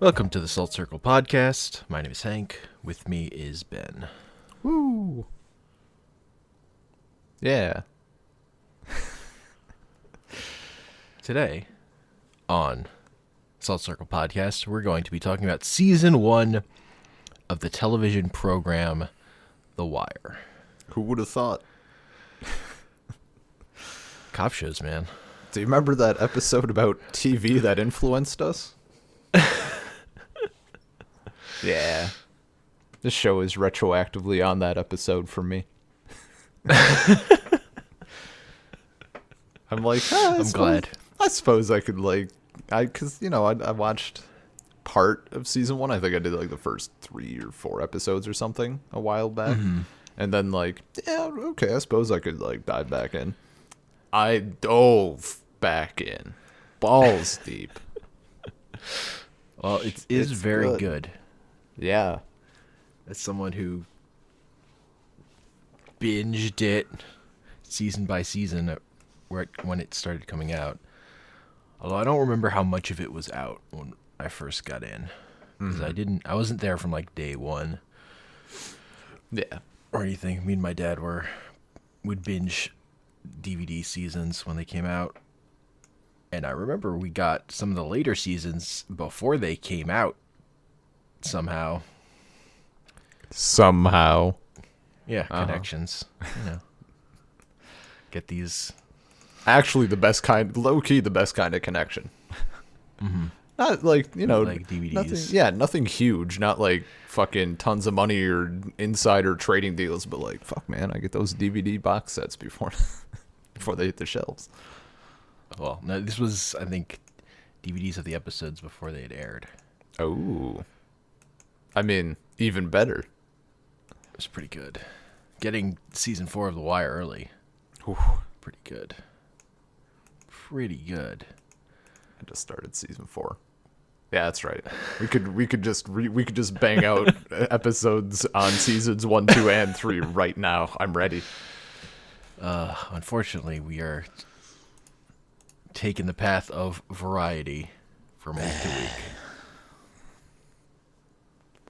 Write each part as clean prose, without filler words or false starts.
Welcome to the Salt Circle Podcast. My name is Hank. With me is Ben. Woo! Yeah. Today, on Salt Circle Podcast, we're going to be talking about Season 1 of the television program The Wire. Who would have thought? Cop shows, man. Do you remember that episode about TV that influenced us? Yeah. This show is retroactively on that episode for me. I'm like, I'm glad. I suppose I could because I watched part of season 1. I think I did like the first 3 or 4 episodes or something a while back, and then okay, I suppose I could dive back in. I dove back in, balls deep. Well, it is very good. Yeah. As someone who binged it season by season when it started coming out. Although I don't remember how much of it was out when I first got in. Because I wasn't there from day one. Yeah. Or anything. Me and my dad would binge DVD seasons when they came out. And I remember we got some of the later seasons before they came out. Somehow. Yeah, connections. Get these. Actually, low-key the best kind of connection. Mm-hmm. Not like DVDs. Nothing huge. Not like fucking tons of money or insider trading deals, but fuck man, I get those DVD box sets before they hit the shelves. Well, no, this was, I think, DVDs of the episodes before they had aired. Oh. I mean, even better. It was pretty good. Getting season 4 of The Wire early. Whew. Pretty good. Pretty good. I just started season 4. Yeah, that's right. We could just bang out episodes on seasons 1, 2, and 3 right now. I'm ready. Unfortunately, we are taking the path of variety from week to week.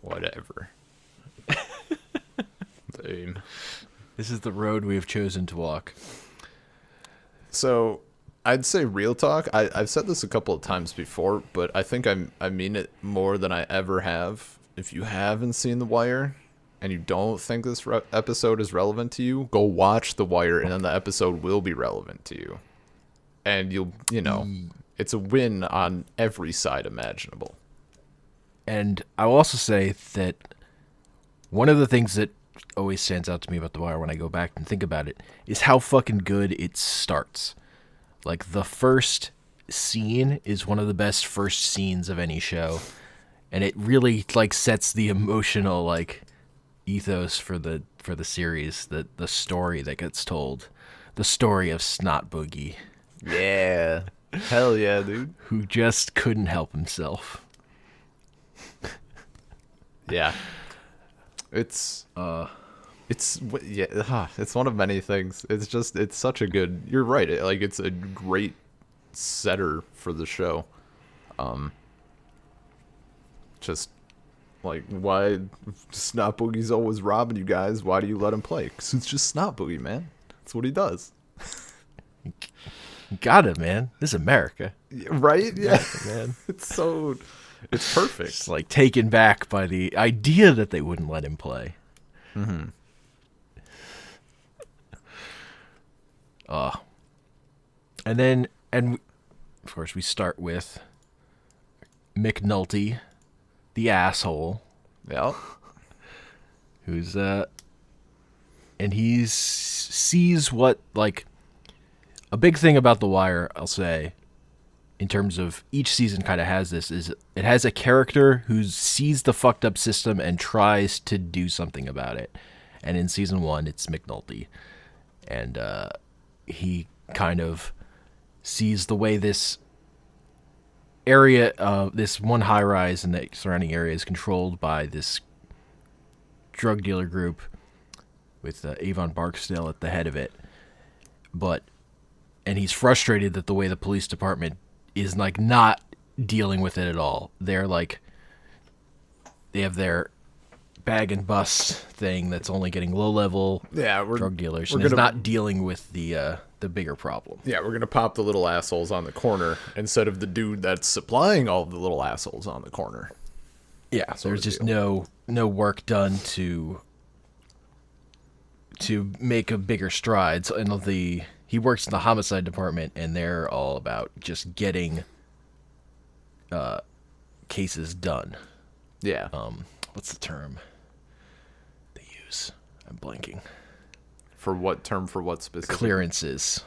Whatever. Same. This is the road we have chosen to walk. So, I'd say real talk. I've said this a couple of times before, but I think I mean it more than I ever have. If you haven't seen The Wire and you don't think this episode is relevant to you, go watch The Wire, and then the episode will be relevant to you. And it's a win on every side imaginable. And I will also say that one of the things that always stands out to me about The Wire when I go back and think about it is how fucking good it starts. The first scene is one of the best first scenes of any show. And it really sets the emotional ethos for the series, the story that gets told. The story of Snot Boogie. Yeah. Hell yeah, dude. Who just couldn't help himself. Yeah. It's one of many things. It's such a good, you're right. It's a great setter for the show. Why Snot Boogie's always robbing you guys? Why do you let him play? 'Cause it's just Snot Boogie, man. That's what he does. Got it, man. This is America. Right? Yeah. America, man. It's perfect. It's taken back by the idea that they wouldn't let him play. Mm-hmm. And of course we start with McNulty, the asshole. Yeah. Who's and he sees what a big thing about The Wire, I'll say, in terms of each season kind of has this, is it has a character who sees the fucked up system and tries to do something about it. And in season 1, it's McNulty. And he kind of sees the way this area, this one high-rise and the surrounding area is controlled by this drug dealer group with Avon Barksdale at the head of it. And he's frustrated that the way the police department is not dealing with it at all. They're they have their bag and bust thing that's only getting low level Yeah, drug dealers, we're and is gonna not dealing with the bigger problem. yeah we're gonna pop the little assholes on the corner instead of the dude that's supplying all the little assholes on the corner. Yeah, Sort there's of just deal. no work done to make a bigger strides. And he works in the homicide department, and they're all about just getting cases done. Yeah. What's the term they use? I'm blanking. For what term? For what specific? Clearances.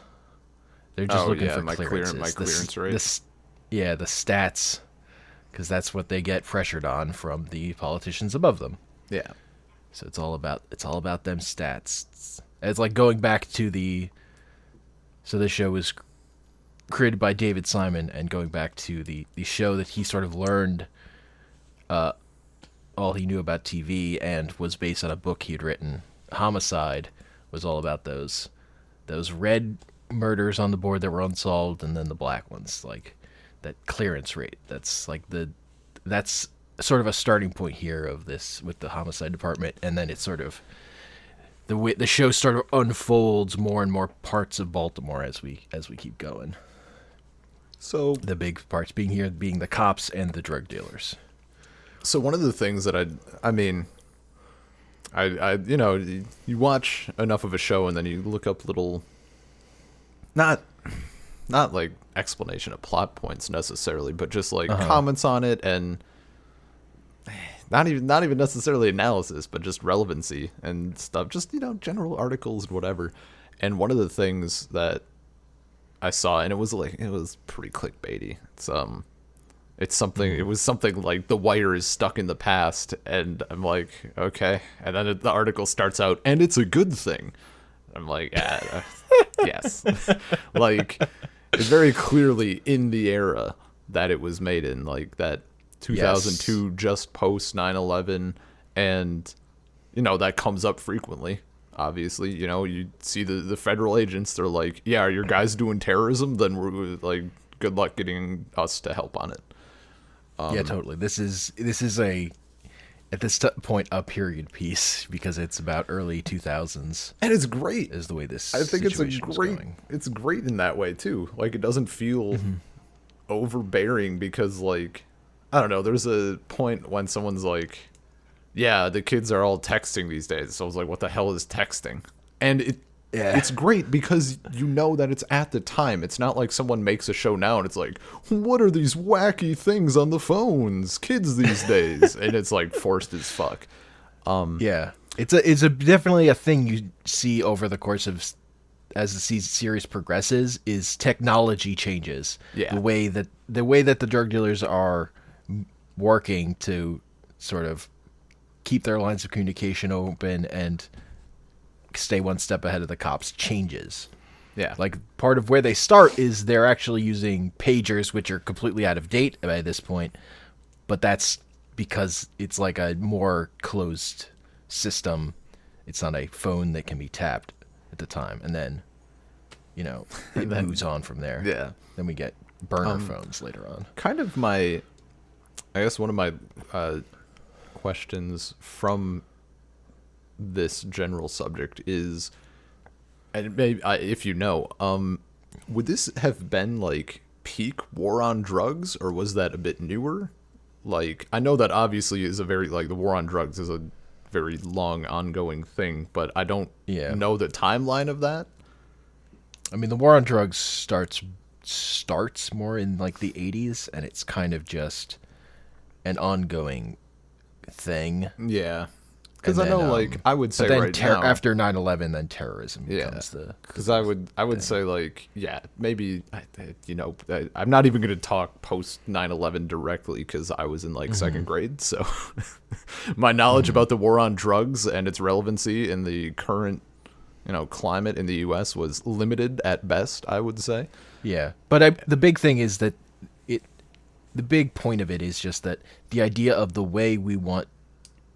They're just looking for my clearances. my clearance rate. Yeah, the stats, because that's what they get pressured on from the politicians above them. Yeah. So it's all about them stats. It's like going back to so the show was created by David Simon, and going back to the show that he sort of learned all he knew about TV, and was based on a book he had written. Homicide was all about those red murders on the board that were unsolved, and then the black ones, like that clearance rate. That's sort of a starting point here of this with the homicide department, and then it's sort of the show sort of unfolds more and more parts of Baltimore as we keep going. So The big parts being the cops and the drug dealers. So one of the things that I mean, you know, you watch enough of a show and then you look up little, not like explanation of plot points necessarily, but just like comments on it, and not even necessarily analysis, but just relevancy and stuff, just, you know, general articles and whatever. And one of the things that I saw, and it was pretty clickbaity. It was something like The Wire is stuck in the past, and I'm like, okay. And then the article starts out, and it's a good thing. I'm like, yes. Like, it's very clearly in the era that it was made in, like that 2002, yes. Just post 9/11, and, you know, that comes up frequently. Obviously, you know, you see the federal agents, they're like, yeah, are your guys doing terrorism? Then we're like, good luck getting us to help on it. Yeah, totally. This is at this point a period piece, because it's about early 2000s, and it's great. Is the way this I think it's great in that way too. Like, it doesn't feel overbearing, because, like, I don't know. There's a point when someone's like, yeah, the kids are all texting these days. So I was like, what the hell is texting? And it's great, because you know that it's at the time. It's not like someone makes a show now and it's like, what are these wacky things on the phones, kids these days? And it's like forced as fuck. Yeah, it's definitely a thing you see over the course of, as the series progresses, is technology changes. Yeah, the way that the drug dealers are working to sort of keep their lines of communication open and stay one step ahead of the cops changes. Yeah. Like, part of where they start is they're actually using pagers, which are completely out of date by this point, but that's because it's like a more closed system. It's not a phone that can be tapped at the time. And then, you know, it moves on from there. Yeah. Then we get burner phones later on. Kind of I guess one of my questions from this general subject is, and maybe if you know, would this have been like peak war on drugs, or was that a bit newer? Like, I know that obviously is a very, like, the war on drugs is a very long ongoing thing, but I don't know the timeline of that. I mean, the war on drugs starts more in like the 80s, and it's kind of just an ongoing thing. Yeah. Because I know, like, I would say right now, after 9/11, then terrorism becomes the. Because I would say, like, yeah, maybe, you know, I'm not even going to talk post 9/11 directly, because I was in, like, second grade, so my knowledge about the war on drugs and its relevancy in the current, you know, climate in the U.S. was limited at best, I would say. Yeah, but the big thing is that the big point of it is just that the idea of the way we want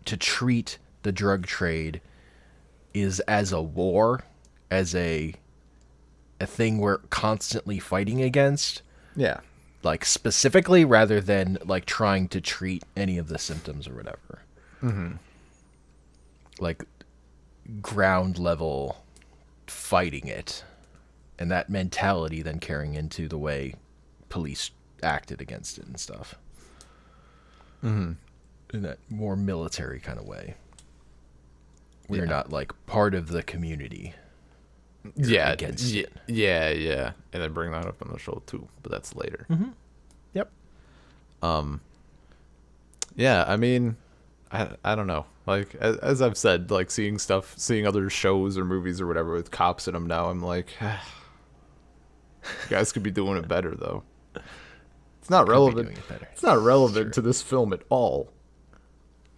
to treat the drug trade is as a war, as a thing we're constantly fighting against. Yeah. Like, specifically, rather than like trying to treat any of the symptoms or whatever. like ground level fighting it, and that mentality then carrying into the way police acted against it and stuff. In that more military kind of way. We're not like part of the community. Yeah, against it. yeah, and I bring that up on the show too, but that's later. Yep. Yeah, I mean, I don't know. Like as I've said, like seeing other shows or movies or whatever with cops in them now, I'm like, you guys could be doing it better though. It's not relevant. It's not relevant to this film at all.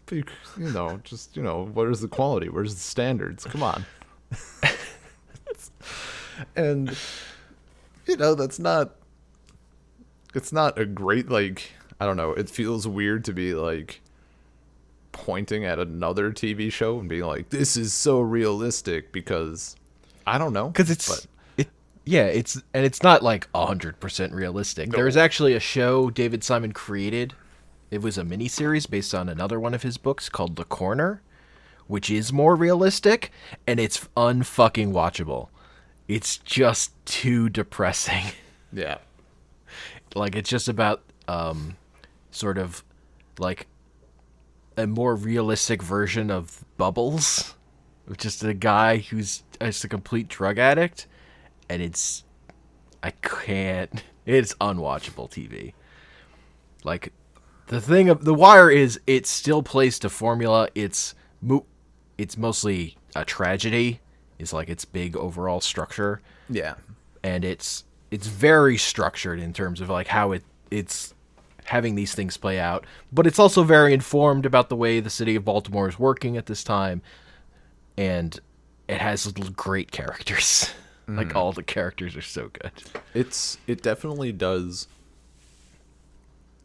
But where's the quality? Where's the standards? Come on. And it's not a great, like, I don't know, it feels weird to be like pointing at another TV show and being like, this is so realistic, because I don't know, because it's not like 100% realistic. No. There was actually a show David Simon created. It was a miniseries based on another one of his books called The Corner, which is more realistic, and it's unfucking watchable. It's just too depressing. Yeah. Like, it's just about sort of like a more realistic version of Bubbles, of just a guy who's just a complete drug addict, and it's unwatchable TV. Like, the thing of The Wire is it still plays to formula. It's mostly a tragedy. Is like its big overall structure. Yeah. And it's very structured in terms of like how it's having these things play out, but it's also very informed about the way the city of Baltimore is working at this time, and it has great characters. Like, all the characters are so good. It definitely does.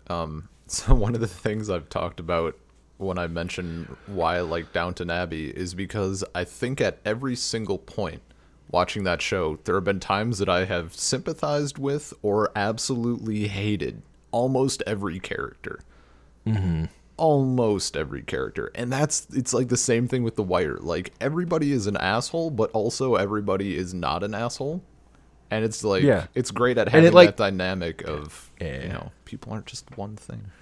So one of the things I've talked about when I mention why I like Downton Abbey is because I think at every single point watching that show, there have been times that I have sympathized with or absolutely hated almost every character. Almost every character. And it's like the same thing with The Wire. Like, everybody is an asshole, but also everybody is not an asshole. And it's like, it's great at having that dynamic of, people aren't just one thing.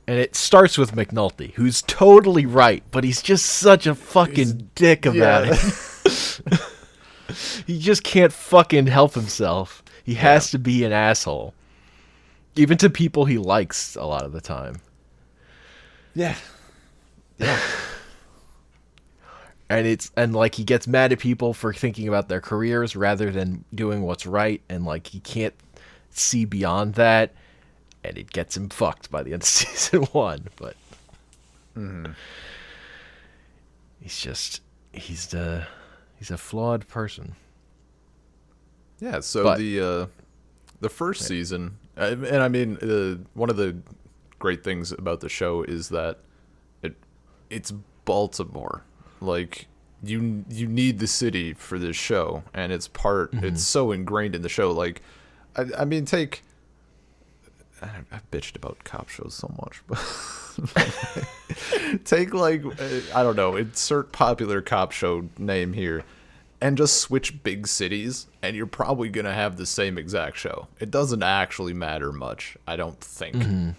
And it starts with McNulty, who's totally right, but he's just such a fucking dick about it. He just can't fucking help himself. He has to be an asshole. Even to people he likes a lot of the time. Yeah. And like, he gets mad at people for thinking about their careers rather than doing what's right, and like, he can't see beyond that. And it gets him fucked by the end of season 1, but he's a flawed person. Yeah. So the first season, and I mean, one of the great things about the show is that it's Baltimore. Like, you need the city for this show, and it's so ingrained in the show. Like, I mean, I've bitched about cop shows so much, but take, like, I don't know, insert popular cop show name here, and just switch big cities, and you're probably going to have the same exact show. It doesn't actually matter much, I don't think.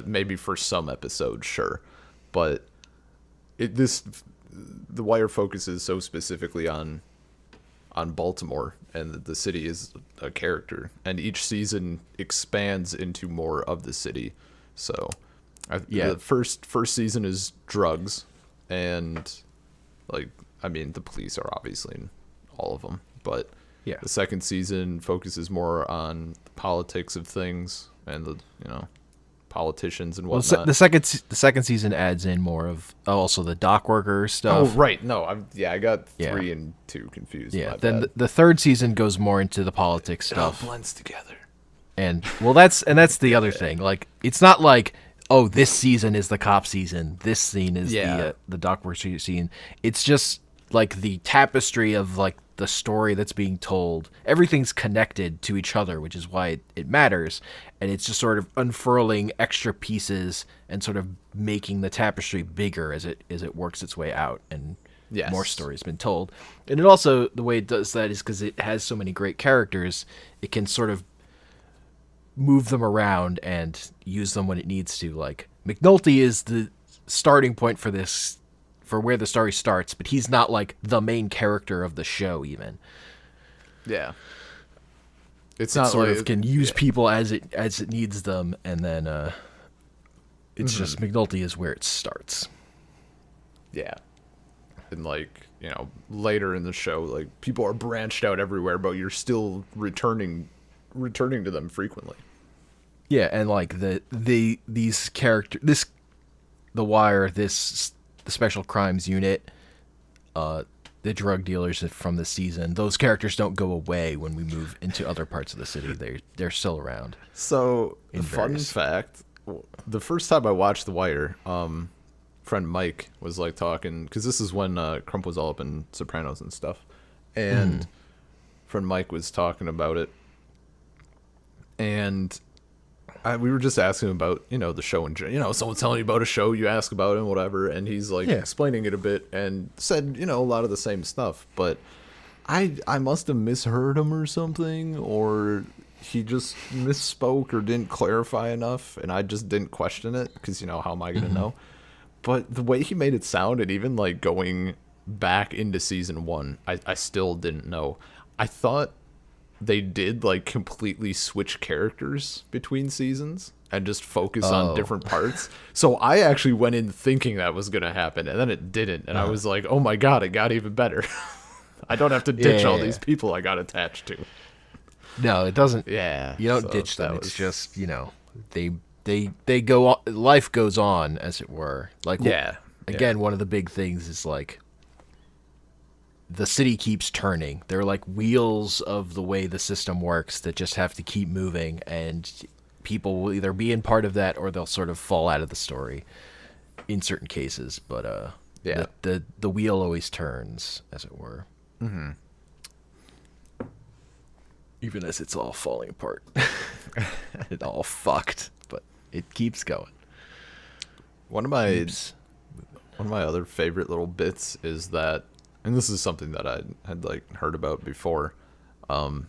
Maybe for some episodes, sure. But The Wire focuses so specifically on Baltimore, and the city is a character, and each season expands into more of the city. So the first season is drugs, and like, I mean, the police are obviously in all of them, but the second season focuses more on the politics of things and the politicians and whatnot. Well, the second season adds in more of also the dock worker stuff. Oh, right. No, I got 3 and 2 confused. Yeah. Then the third season goes more into the politics stuff. It all blends together. And that's the other thing. Like, it's not like, oh, this season is the cop season, this scene is the dock worker scene. It's just like the tapestry of like the story that's being told, everything's connected to each other, which is why it matters. And it's just sort of unfurling extra pieces and sort of making the tapestry bigger as it works its way out, and Yes. more stories been told. And it also, the way it does that is because it has so many great characters, it can sort of move them around and use them when it needs to. Like, McNulty is the starting point for this, for where the story starts, but he's not like the main character of the show even. Yeah. It's It not sort like, of can use people as it needs them, and then it's just McNulty is where it starts. yeah. And like, later in the show, like, people are branched out everywhere, but you're still returning to them frequently. Yeah, and like these characters, the Wire, the Special Crimes Unit, the drug dealers from this season, those characters don't go away when we move into other parts of the city. They're still around. So, In fun various- fact, the first time I watched The Wire, friend Mike was like talking, because this is when Crump was all up in Sopranos and stuff, and friend Mike was talking about it, and we were just asking him about, the show, and someone's telling you about a show, you ask about it and whatever, and he's like explaining it a bit and said, a lot of the same stuff, but I must have misheard him or something, or he just misspoke or didn't clarify enough, and I just didn't question it, because, how am I going to know? But the way he made it sound, and even like going back into season 1, I still didn't know. I thought they did like completely switch characters between seasons and just focus on different parts. So I actually went in thinking that was going to happen, and then it didn't. And I was like, oh my God, it got even better. I don't have to ditch all these people I got attached to. No, it doesn't. Yeah. You don't so ditch them. that It's was- just, they go on, life goes on, as it were. Like, Yeah. again, one of the big things is like the city keeps turning. They're like wheels of the way the system works that just have to keep moving, and people will either be in part of that or they'll sort of fall out of the story in certain cases. But Yeah. the wheel always turns, as it were. Mm-hmm. Even as it's all falling apart. It all fucked, but it keeps going. One of my Keeps One of my other favorite little bits is that, and this is something that I had like heard about before. I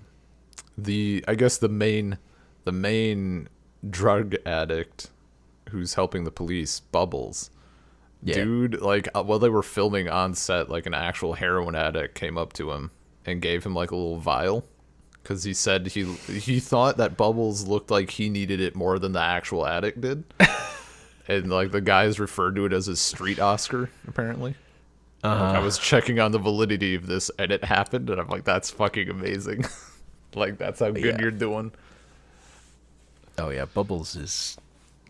guess the main drug addict who's helping the police, Bubbles. Yeah. Dude, like while they were filming on set, like an actual heroin addict came up to him and gave him like a little vial, because he said he thought that Bubbles looked like he needed it more than the actual addict did. And like the guys referred to it as a street Oscar, apparently. Like, I was checking on the validity of this, and it happened, and I'm like, that's fucking amazing. Like, that's how good Yeah. you're doing. Oh yeah, Bubbles is.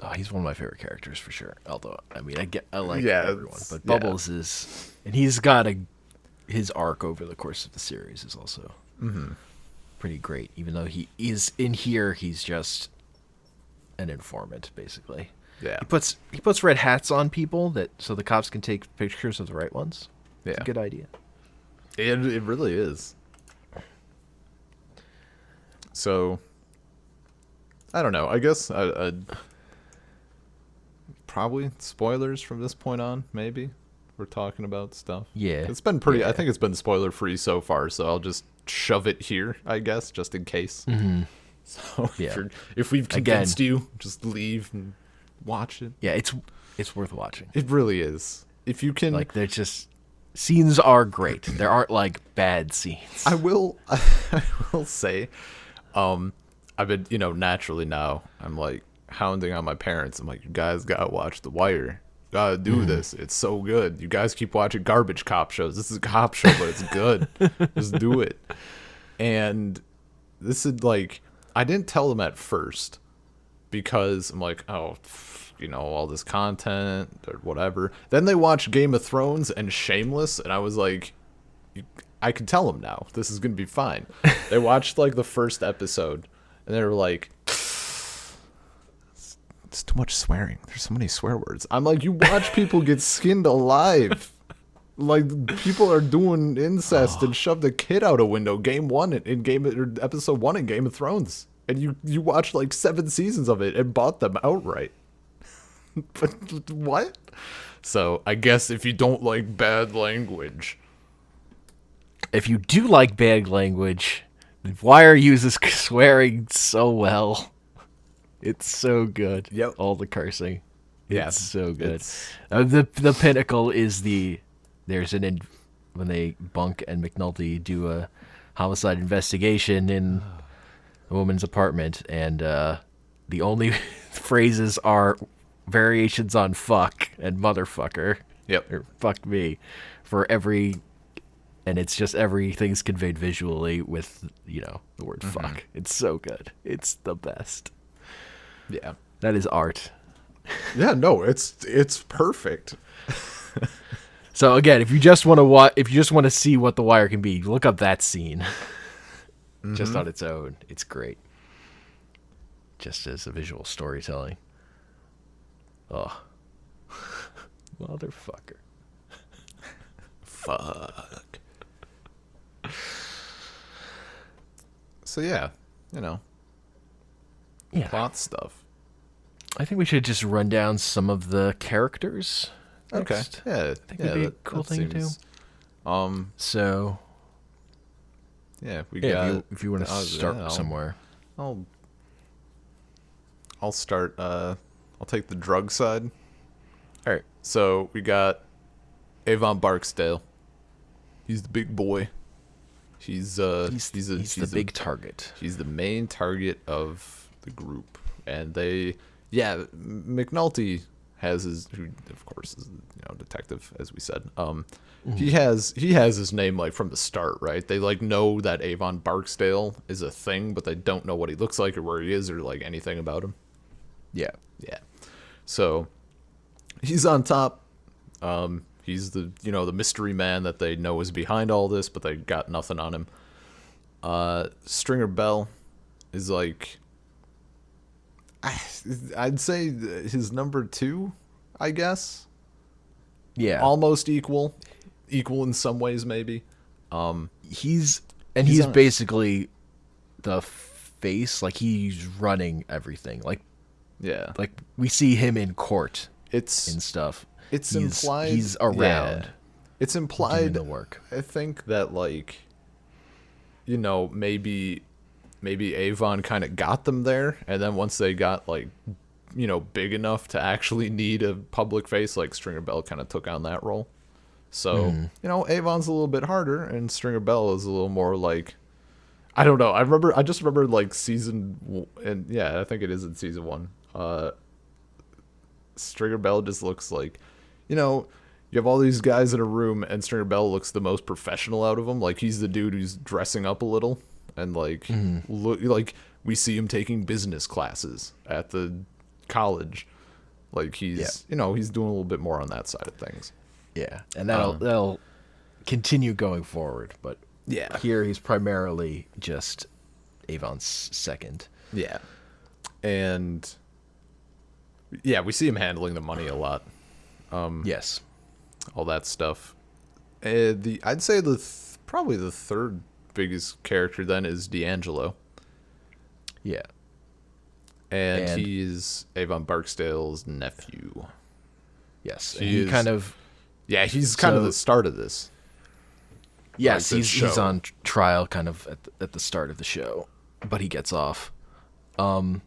Oh, he's one of my favorite characters for sure. Although, I mean, I like Yeah, everyone, it's- but yeah. Bubbles is, and he's got his arc over the course of the series is also pretty great. Even though he is in here, he's just an informant, basically. Yeah. He puts red hats on people so the cops can take pictures of the right ones. It's Yeah. a good idea. It really is. So, I don't know. I guess I'd probably spoilers from this point on, maybe. We're talking about stuff. Yeah. It's been pretty, I Yeah. think it's been spoiler free so far, so I'll just shove it here, I guess, just in case. So, Yeah. if we've Again- convinced you, just leave and watch it. Yeah, it's worth watching. It really is. If you can, Like, they're just scenes are great. There aren't like bad scenes. I will say, I've been, naturally now, I'm like hounding on my parents. I'm like, you guys gotta watch The Wire. Gotta do this. It's so good. You guys keep watching garbage cop shows. This is a cop show, but it's good. Just do it. And this is like, I didn't tell them at first, because I'm like, oh, all this content or whatever. Then they watched Game of Thrones and Shameless, and I was like, I can tell them now. This is going to be fine. They watched like the first episode, and they were like, it's too much swearing. There's so many swear words. I'm like, you watch people get skinned alive. Like, people are doing incest and shoved a kid out a window. Episode 1 in Game of Thrones, and you watched like 7 seasons of it and bought them outright. But what? So I guess if you don't like bad language, If you do like bad language, The Wire uses swearing so well. It's so good. Yep. All the cursing. Yeah, It's so good. it's- The pinnacle is when they Bunk and McNulty do a homicide investigation in a woman's apartment, and the only phrases are variations on fuck and motherfucker. Yep. Or fuck me for every, and it's just everything's conveyed visually with, the word fuck. It's so good. It's the best. Yeah. That is art. Yeah, no, it's perfect. So again, if you just want to see what The Wire can be, look up that scene. Just on its own, it's great. Just as a visual storytelling. Oh, motherfucker. Fuck. So yeah, Yeah, plot stuff. I think we should just run down some of the characters. Okay. Next. Yeah, I think it'd be a cool thing to do. So Yeah, we yeah, got. if you want to start yeah, somewhere. I'll start. I'll take the drug side. All right. So we got Avon Barksdale. He's the big boy. He's the big target. He's the main target of the group, and McNulty has who of course is detective, as we said. He has his name like from the start, right? They like know that Avon Barksdale is a thing, but they don't know what he looks like or where he is or like anything about him. Yeah. Yeah. So he's on top. He's the the mystery man that they know is behind all this, but they got nothing on him. Stringer Bell is like, I'd say his number 2, I guess. Yeah. Almost equal in some ways maybe. He's He's on- basically the face, like he's running everything. Like we see him in court It's and stuff. it's He's- implied he's around yeah. It's doing implied the work. I think that like maybe Avon kind of got them there, and then once they got like big enough to actually need a public face, like Stringer Bell kind of took on that role. So Avon's a little bit harder, and Stringer Bell is a little more like, I don't know. I just remember like and yeah, I think it is in season 1. Stringer Bell just looks like, you have all these guys in a room, and Stringer Bell looks the most professional out of them. Like he's the dude who's dressing up a little, and like like we see him taking business classes at the college. Like he's he's doing a little bit more on that side of things. Yeah, and that'll continue going forward. But Yeah. here he's primarily just Avon's second. Yeah. And yeah, we see him handling the money a lot. Yes. All that stuff. I'd say probably the third biggest character then is D'Angelo. Yeah. And he's Avon Barksdale's nephew. Yes. He And he is- kind of He's kind of So- the start of this. yes, this he's show. on trial kind of at the start of the show, but he gets off. And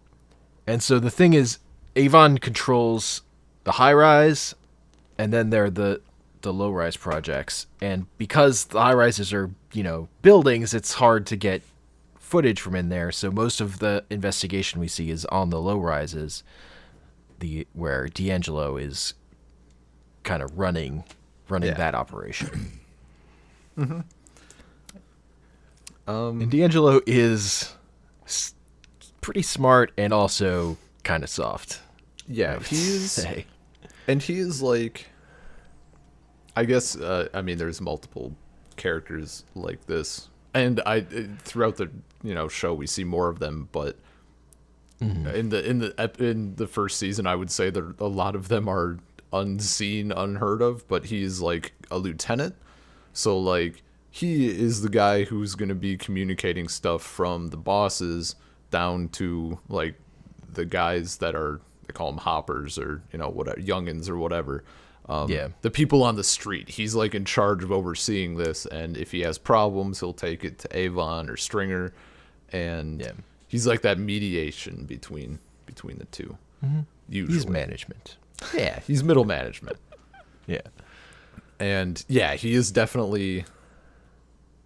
so the thing is, Avon controls the high rise, and then there are the low rise projects. And because the high rises are buildings, it's hard to get footage from in there. So most of the investigation we see is on the low rises, where D'Angelo is kind of running that operation. And D'Angelo is pretty smart and also kind of soft. Yeah, I would he's say. and he is like, I guess I mean there's multiple characters like this, and throughout the show we see more of them, but in the first season I would say that a lot of them are unseen, unheard of, but he's like a lieutenant. So like he is the guy who's going to be communicating stuff from the bosses down to like the guys that are, they call them hoppers, or whatever, youngins or whatever. The people on the street. He's like in charge of overseeing this, and if he has problems, he'll take it to Avon or Stringer, and he's like that mediation between the two. Usually. He's management. Yeah, he's middle management. Yeah. And yeah, he is definitely,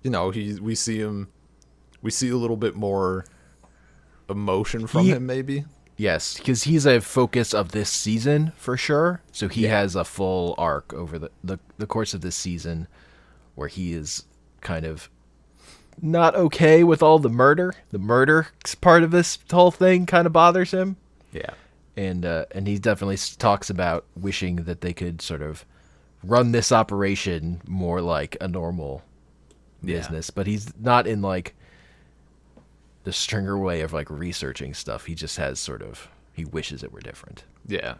we see a little bit more emotion from him, maybe. Yes, because he's a focus of this season for sure. So he has a full arc over the course of this season where he is kind of not okay with all the murder. The murder part of this whole thing kind of bothers him. Yeah. And he definitely talks about wishing that they could sort of run this operation more like a normal business. But he's not in like the Stringer way of like researching stuff. He just has he wishes it were different. Yeah.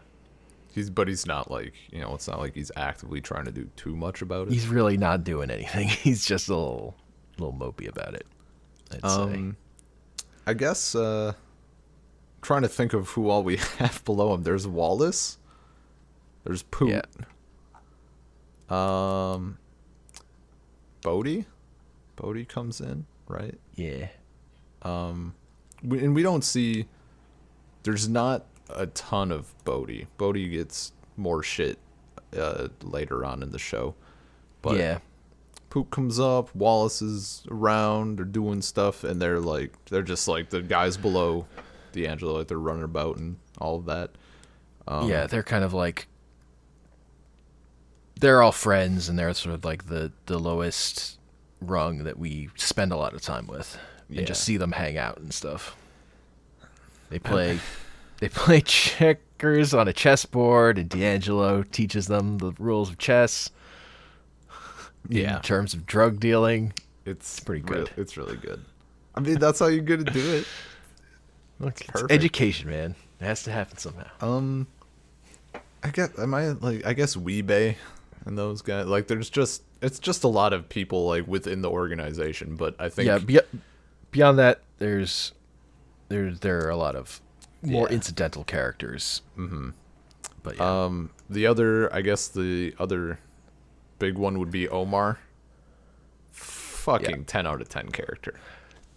He's not like, it's not like he's actively trying to do too much about it. He's really not doing anything. He's just a little mopey about it, I'd say. I guess, trying to think of who all we have below him. There's Wallace. There's Poot. Yeah. Bodhi comes in, right? Yeah. We don't see. There's not a ton of Bodhi. Bodhi gets more shit later on in the show, but yeah, Poot comes up. Wallace is around. They're doing stuff, and they're just like the guys below D'Angelo, like they're running about and all of that. Yeah, they're kind of like, they're all friends, and they're sort of like the lowest rung that we spend a lot of time with, and just see them hang out and stuff. They play checkers on a chessboard, and D'Angelo teaches them the rules of chess. In terms of drug dealing, it's pretty good. It's really good. I mean, that's how you're gonna do it. It's education, man. It has to happen somehow. I guess Weebay and those guys, like, it's just a lot of people like within the organization, but I think beyond that, there are a lot of more incidental characters. Mm-hmm. But the other big one would be Omar. Fucking 10 out of 10 character.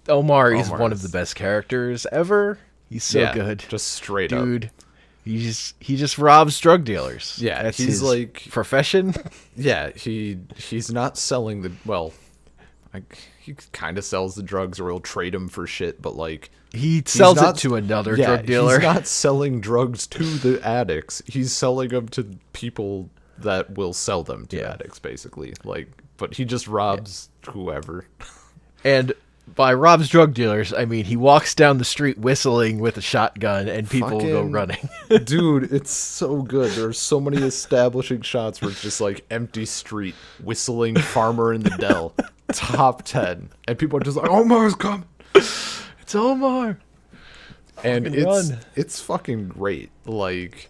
Omar is one of the best characters ever. He's so good. Just straight dude. He just robs drug dealers. Yeah, that's he's his like profession. Yeah, he's not selling he kind of sells the drugs, or he'll trade them for shit, but like he sells it to another drug dealer. He's not selling drugs to the addicts. He's selling them to people that will sell them to addicts, basically. Like, but he just robs whoever. And by robs drug dealers, I mean he walks down the street whistling with a shotgun, and people go running. Dude, it's so good. There's so many establishing shots where it's just like empty street, whistling Farmer in the Dell, top 10, and people are just like, Omar's coming. It's Omar. And it's fucking great. Like,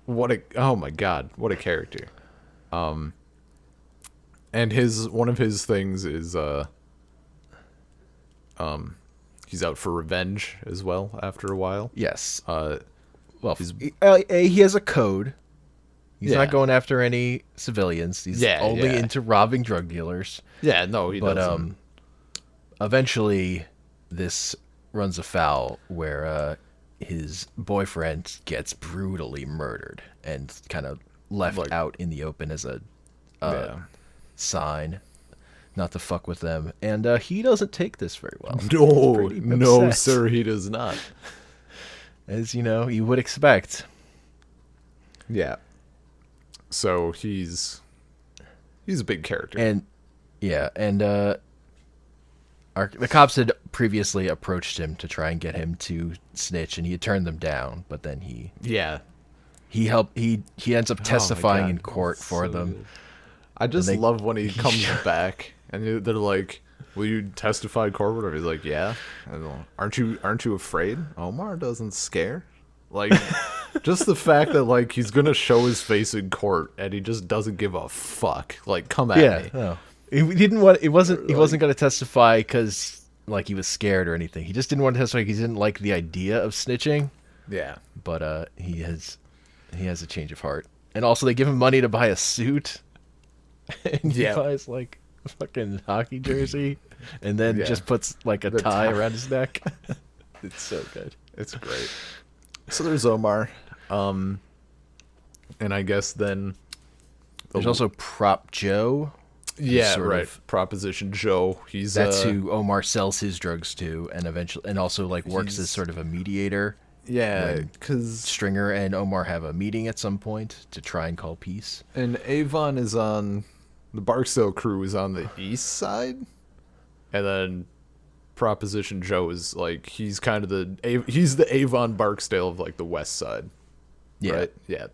oh my god, what a character. And one of his things is he's out for revenge as well after a while. Yes. He has a code. He's not going after any civilians. He's only into robbing drug dealers. Yeah, no, he doesn't. Eventually this runs afoul where his boyfriend gets brutally murdered and kind of left out in the open as a sign not to fuck with them, and he doesn't take this very well. No, sir, he does not. As you would expect. Yeah. So he's a big character, and the cops had previously approached him to try and get him to snitch, and he had turned them down. But then he ends up testifying in court for them. Good. I just love when he comes back and they're like, "Will you testify in court?" Whatever. He's like, "Yeah." And aren't you afraid? Omar doesn't scare. Like, Just the fact that like he's gonna show his face in court and he just doesn't give a fuck. Like, come at me. No. He didn't want. He wasn't going to testify because like he was scared or anything. He just didn't want to testify because he didn't like the idea of snitching. Yeah. But he has a change of heart, and also they give him money to buy a suit, and he buys like a fucking hockey jersey, and then just puts like a tie around his neck. It's so good. It's great. So there's Omar, and I guess then there's also Prop Joe. Yeah, right. Proposition Joe. That's who Omar sells his drugs to, and also like works as sort of a mediator. Yeah, because Stringer and Omar have a meeting at some point to try and call peace. And Avon is on the Barksdale crew is on the east side, and then Proposition Joe is like he's kind of the Avon Barksdale of like the west side. Yeah, right? Yeah.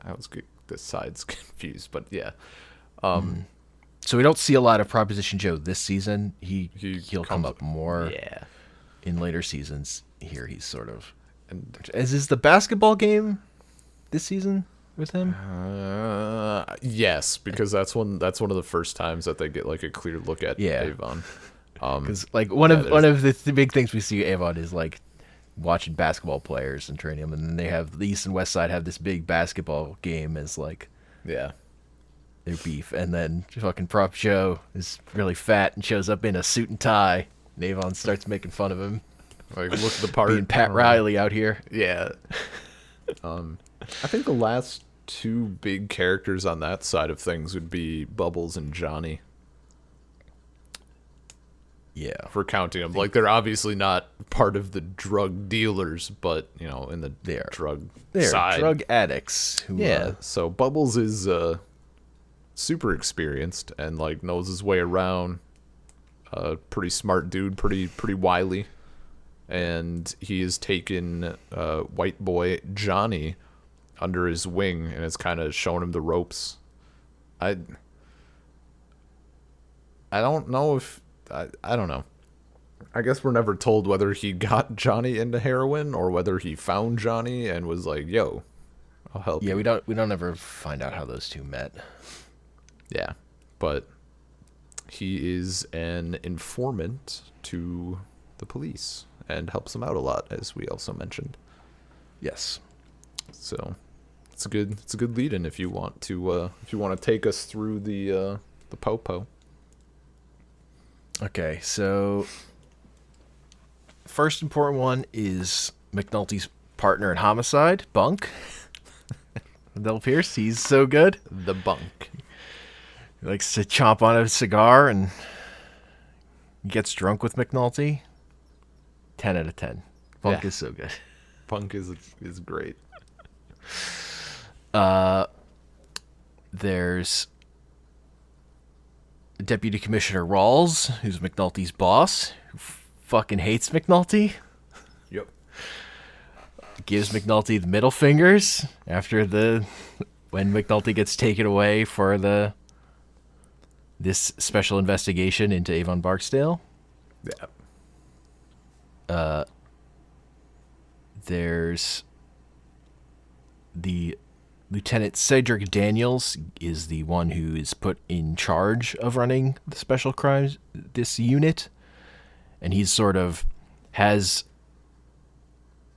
I was the sides confused, but yeah. So we don't see a lot of Proposition Joe this season. He'll come up more. Yeah. In later seasons. Here he's sort of. Is the basketball game this season with him? Yes, because that's one of the first times that they get like a clear look at Avon. Because like one of the big things we see Avon is like watching basketball players and training them, and then they have the East and West Side have this big basketball game as like their beef, and then fucking Prop Joe is really fat and shows up in a suit and tie, and Avon starts making fun of him, like look the part, being Pat Riley out here. Yeah. I think the last two big characters on that side of things would be Bubbles and Johnny. Yeah. For counting them. Like, they're obviously not part of the drug dealers, but, you know, in the drug side. Drug addicts. So Bubbles is super experienced and, like, knows his way around. Pretty smart dude, pretty wily. And he has taken white boy Johnny under his wing and has kind of shown him the ropes. I don't know if... I don't know. I guess we're never told whether he got Johnny into heroin or whether he found Johnny and was like, "Yo, I'll help you." Yeah, we don't ever find out how those two met. Yeah, but he is an informant to the police and helps them out a lot, as we also mentioned. Yes. So it's a good lead-in if you want to take us through the popo. Okay, so first important one is McNulty's partner in homicide, Bunk. Wendell Pierce, he's so good. The Bunk. He likes to chomp on a cigar and gets drunk with McNulty. 10 out of 10. Bunk is so good. Bunk is great. There's Deputy Commissioner Rawls, who's McNulty's boss, who fucking hates McNulty. Yep. Gives McNulty the middle fingers after when McNulty gets taken away for this special investigation into Avon Barksdale. Yeah. There's the Lieutenant Cedric Daniels is the one who is put in charge of running the special crimes, this unit. And he's sort of has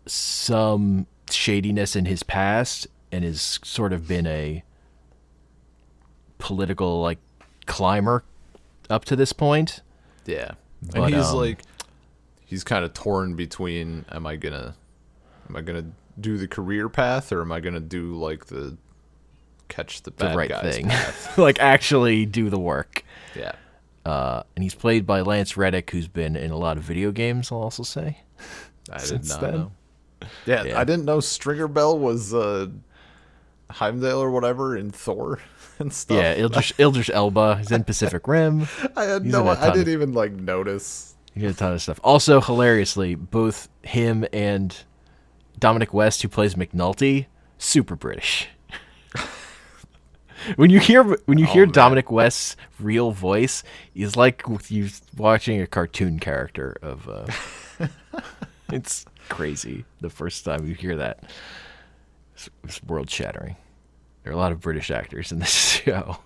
some shadiness in his past and has sort of been a political, like, climber up to this point. Yeah. But, and he's kind of torn between, am I gonna do the career path, or am I gonna do like the catch the bad right guys thing, path? like actually do the work? Yeah. And he's played by Lance Reddick, who's been in a lot of video games. I'll also say. I did not know. Yeah, I didn't know Stringer Bell was Heimdall or whatever in Thor and stuff. Yeah, Idris Elba. He's in Pacific Rim. I didn't even like notice. He did a ton of stuff. Also, hilariously, both him and Dominic West, who plays McNulty, super British. When you hear Dominic West's real voice, he's like you watching a cartoon character of It's crazy. The first time you hear that, it's world shattering. There are a lot of British actors in this show.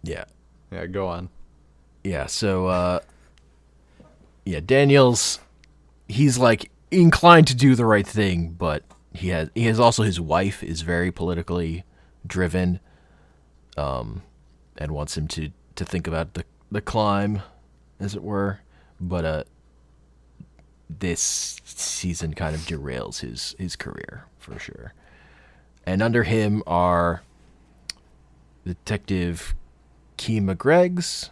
Yeah. Yeah, go on. Yeah, so yeah, Daniels, he's like inclined to do the right thing, but he has also his wife is very politically driven, and wants him to think about the climb, as it were. But this season kind of derails his career for sure. And under him are Detective Kima Greggs,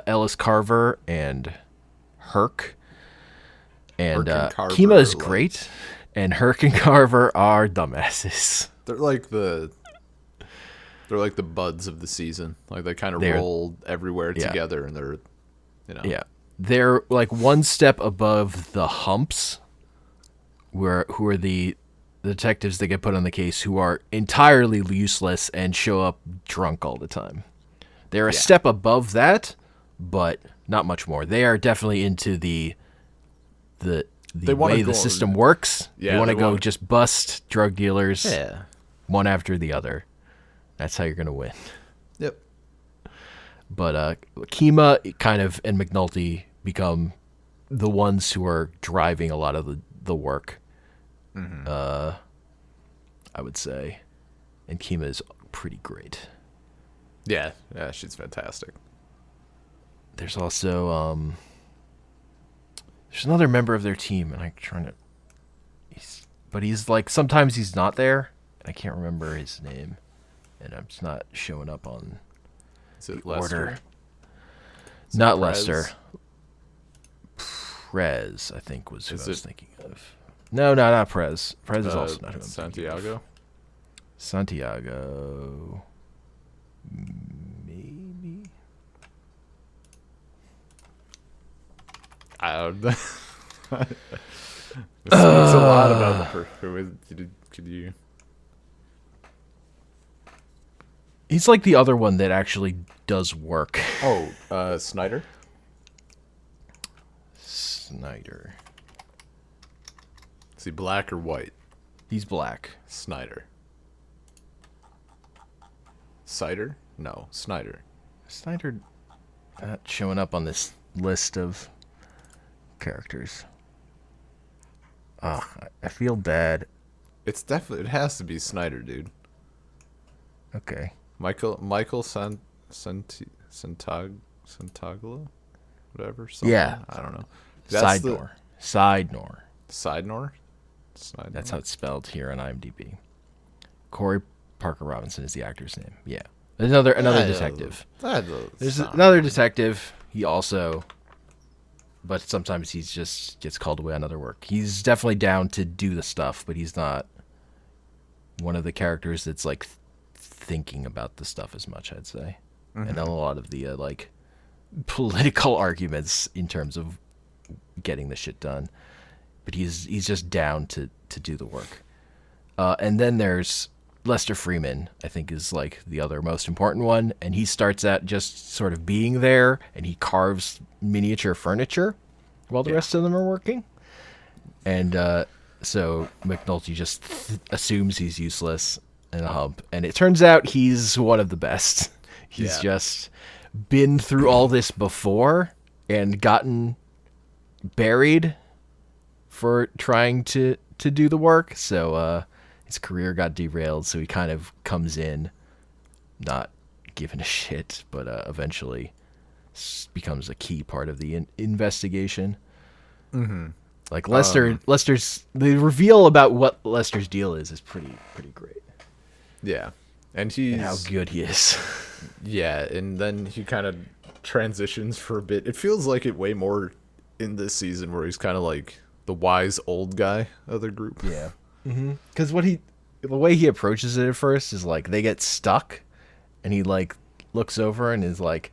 Ellis Carver, and Herc. And Herc and Carver Kima is are like- great, and Herc and Carver are dumbasses. They're like the buds of the season. Like they kind of They're- roll everywhere yeah. together, and they're, Yeah, they're like one step above the humps, who are the detectives that get put on the case, who are entirely useless and show up drunk all the time. They're a step above that, but not much more. They are definitely into the wanna way go- the system works. Yeah, they want to they go wanna- just bust drug dealers Yeah. one after the other. That's how you're gonna win. Yep. But Kima kind of and McNulty become the ones who are driving a lot of the work. I would say, and Kima is pretty great. Yeah. Yeah. She's fantastic. There's also there's another member of their team, and I'm trying to. He's like sometimes he's not there. I can't remember his name, and it's not showing up on Is it the Lester? order. Is it Not Prez? Lester. Prez, I think, was who Is I was it- thinking of. No, not Prez. Prez is also not who I'm thinking of. Santiago. Santiago. Maybe. I don't know. It speaks a lot about the person. Could you? He's like the other one that actually does work. Oh, Snyder. Snyder. Is he black or white? He's black. Snyder. Cider? No, Snyder. Snyder not showing up on this list of characters. I feel bad. It has to be Snyder, dude. Okay. Michael Santaglo, whatever. Something. Yeah. I don't know. Sidnor. Sidnor. Sidnor. That's how it's spelled here on IMDb. Corey Parker Robinson is the actor's name. Yeah. Another detective. There's another detective. He also, but sometimes he just gets called away on other work. He's definitely down to do the stuff, but he's not one of the characters that's like thinking about the stuff as much, I'd say. And a lot of the like political arguments in terms of getting the shit done. But he's just down to do the work. And then there's Lester Freeman, I think, is like the other most important one, and he starts out just sort of being there, and he carves miniature furniture while the rest of them are working. And so McNulty just assumes he's useless and a hump, and it turns out he's one of the best. He's just been through all this before and gotten buried for trying to do the work, so his career got derailed, so he kind of comes in not giving a shit, but eventually becomes a key part of the investigation. Like Lester's the reveal about what Lester's deal is pretty great. Yeah, and How good he is. Yeah, and then he kind of transitions for a bit. It feels like it way more in this season, where he's kind of like the wise old guy of the group. Yeah. Because the way he approaches it at first is like they get stuck, and he like looks over and is like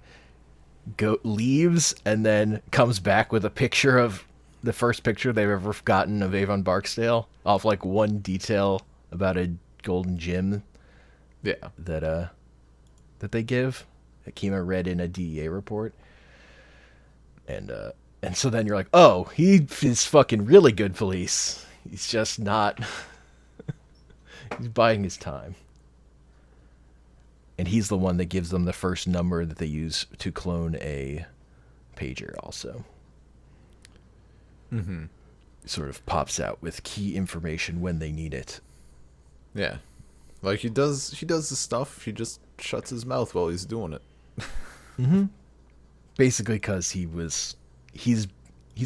leaves, and then comes back with a picture of the first picture they've ever gotten of Avon Barksdale off like one detail about a golden gem Yeah, that they give, Akima read in a DEA report. And so then you're like, oh, he is fucking really good police. He's just not. He's biding his time. And he's the one that gives them the first number that they use to clone a pager also. Mm-hmm. Sort of pops out with key information when they need it. Yeah. Like he does the stuff, he just shuts his mouth while he's doing it. Mm-hmm. Basically because he's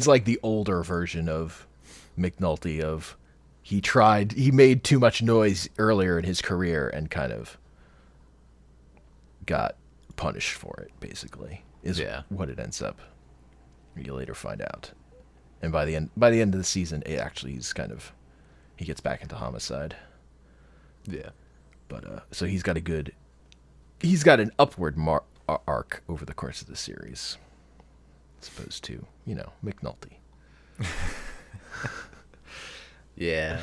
like the older version of McNulty of he made too much noise earlier in his career and kind of got punished for it, basically, is what it ends up. You later find out. And by the end of the season, he gets back into homicide. Yeah. But so he's got an upward arc over the course of the series, as opposed to, McNulty. Yeah.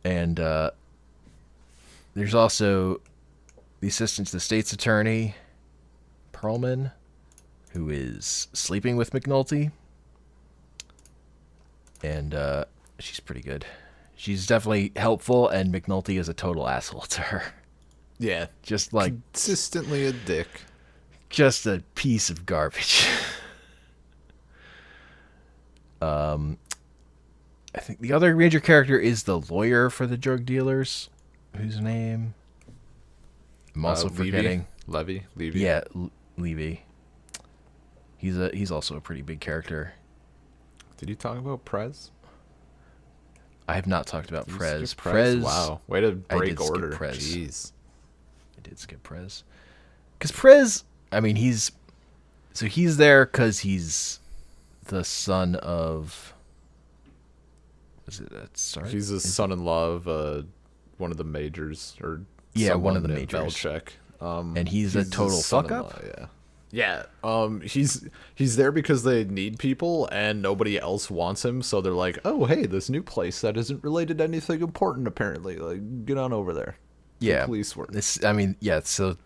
And there's also the assistant to the state's attorney, Perlman, who is sleeping with McNulty. And she's pretty good. She's definitely helpful, and McNulty is a total asshole to her. Yeah. Just like... consistently a dick. Just a piece of garbage. I think the other major character is the lawyer for the drug dealers, whose name I'm also forgetting. Levy. Yeah, Levy. He's also a pretty big character. Did you talk about Prez? I have not talked about Prez. Prez. Wow, way to break order. Prez. Jeez. I did skip Prez. Because Prez, I mean, he's there because he's the son of... Was it that start? He's the son-in-law of one of the majors, or one of the majors. Belichick. And he's a total fuck up. Yeah. He's there because they need people and nobody else wants him, so they're like, "Oh, hey, this new place that isn't related to anything important apparently. Like, get on over there." Yeah. Police work. So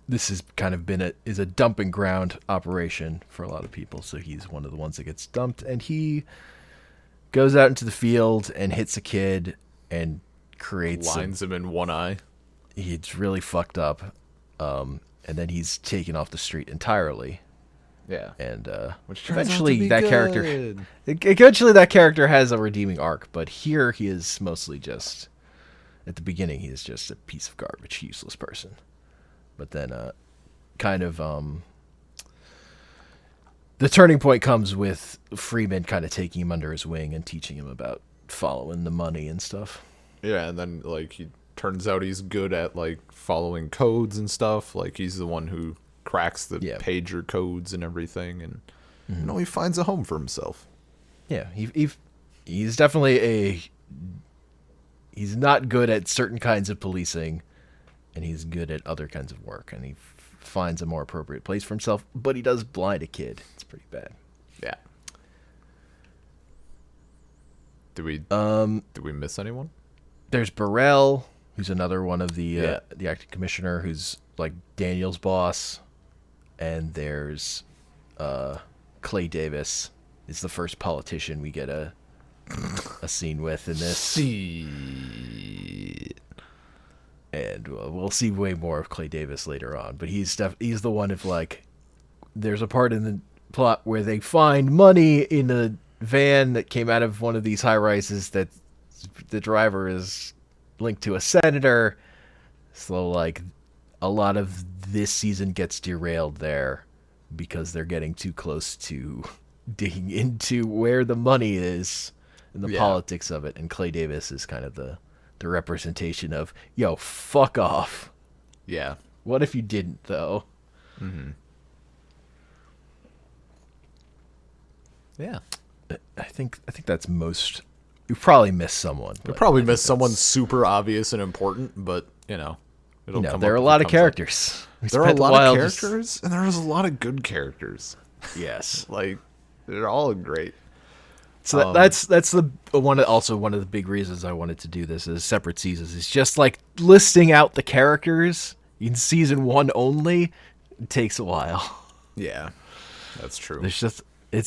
this has kind of been a dumping ground operation for a lot of people. So he's one of the ones that gets dumped, and he goes out into the field and hits a kid and lines him in one eye. He's really fucked up. And then he's taken off the street entirely. Yeah. And which eventually that character has a redeeming arc, but here he is mostly just, at the beginning, he is just a piece of garbage, useless person. But then the turning point comes with Freeman kind of taking him under his wing and teaching him about following the money and stuff. Yeah, and then he turns out he's good at following codes and stuff. He's the one who cracks the pager codes and everything, and he finds a home for himself. Yeah, he's definitely he's not good at certain kinds of policing, and he's good at other kinds of work, and he finds a more appropriate place for himself, but he does blind a kid. It's pretty bad. Yeah. Did we miss anyone? There's Burrell, who's another one of the acting commissioner, who's like Daniel's boss, and there's Clay Davis is the first politician we get a scene with in this. And we'll see way more of Clay Davis later on, but he's the one of there's a part in the plot where they find money in a van that came out of one of these high rises that the driver is linked to a senator. So a lot of this season gets derailed there because they're getting too close to digging into where the money is and the politics of it. And Clay Davis is kind of the representation of, yo, fuck off. Yeah. What if you didn't, though? Mm-hmm. Yeah. I think that's most. We probably missed someone. We probably missed someone super obvious and important, but it'll come. There are a lot of characters. There are a lot of characters, and there's a lot of good characters. Yes, they're all great. So that's the one. Also, one of the big reasons I wanted to do this as separate seasons is just listing out the characters In season 1 only, it takes a while. Yeah, that's true. It's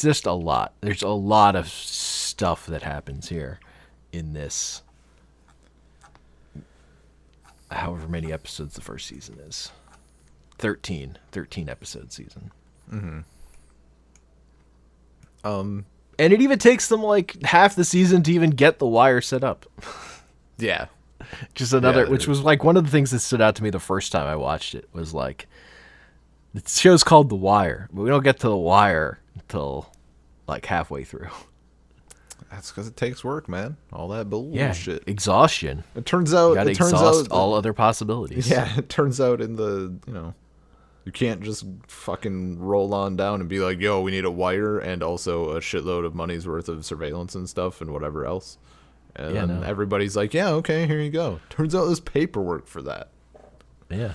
just a lot. There's a lot of stuff that happens here in this, however many episodes the first season is. 13 episode season. And it even takes them like half the season to even get the wire set up. Yeah. Just another, which was like one of the things that stood out to me the first time I watched it was like, the show's called The Wire, but we don't get to The Wire until like halfway through. That's because it takes work, man. All that bullshit. Exhaustion. It turns out. You gotta It turns exhaust out. all other possibilities. Yeah, it turns out in the you can't just fucking roll on down and be like, yo, we need a wire and also a shitload of money's worth of surveillance and stuff and whatever else. And then everybody's like, yeah, okay, here you go. Turns out there's paperwork for that. Yeah.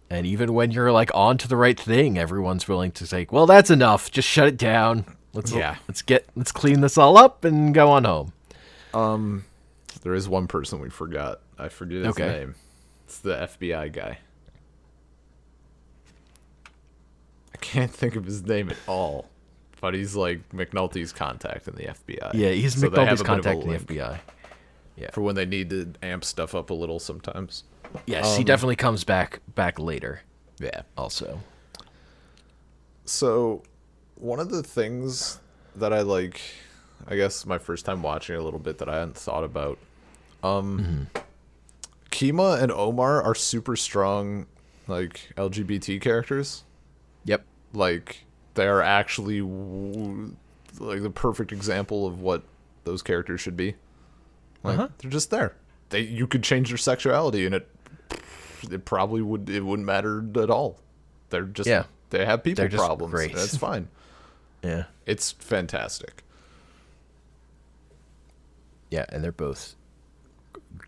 And even when you're like on to the right thing, everyone's willing to say, well, that's enough. Just shut it down. Let's clean this all up and go on home. There is one person we forgot. I forget his name. It's the FBI guy. I can't think of his name at all. But he's like McNulty's contact in the FBI. Yeah, he's so McNulty's contact in the FBI. Yeah. For when they need to amp stuff up a little sometimes. Yes, he definitely comes back later. Yeah. Also. So, one of the things that I like, I guess my first time watching a little bit that I hadn't thought about, Kima and Omar are super strong, like, LGBT characters. Yep. Like, they are actually, like, the perfect example of what those characters should be. Like, they're just there. You could change their sexuality and it wouldn't matter at all. They're just, they have people problems. Great. That's fine. Yeah. It's fantastic. Yeah, and they're both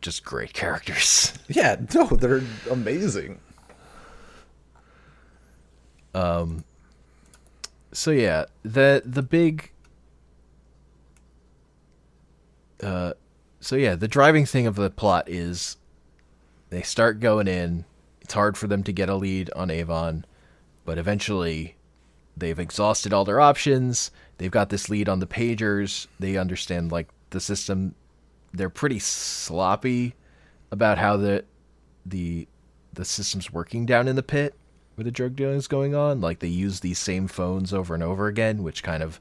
just great characters. Yeah, no, they're amazing. So yeah, the big the driving thing of the plot is they start going in. It's hard for them to get a lead on Avon, but eventually they've exhausted all their options. They've got this lead on the pagers. They understand like the system. They're pretty sloppy about how the system's working down in the pit where the drug dealing is going on. Like they use these same phones over and over again, which kind of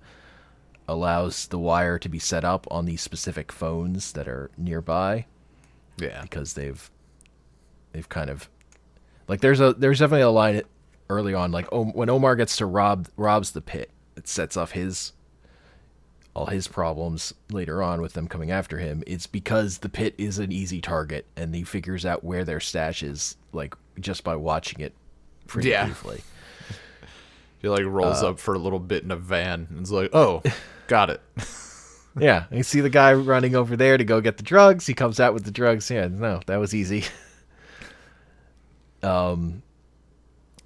allows the wire to be set up on these specific phones that are nearby. Yeah, because they've kind of like there's definitely a line early on, like when Omar gets to robs the pit, it sets off all his problems later on with them coming after him. It's because the pit is an easy target, and he figures out where their stash is like just by watching it pretty briefly. He like rolls up for a little bit in a van and is like, oh, got it. Yeah, and you see the guy running over there to go get the drugs. He comes out with the drugs. Yeah, no, that was easy.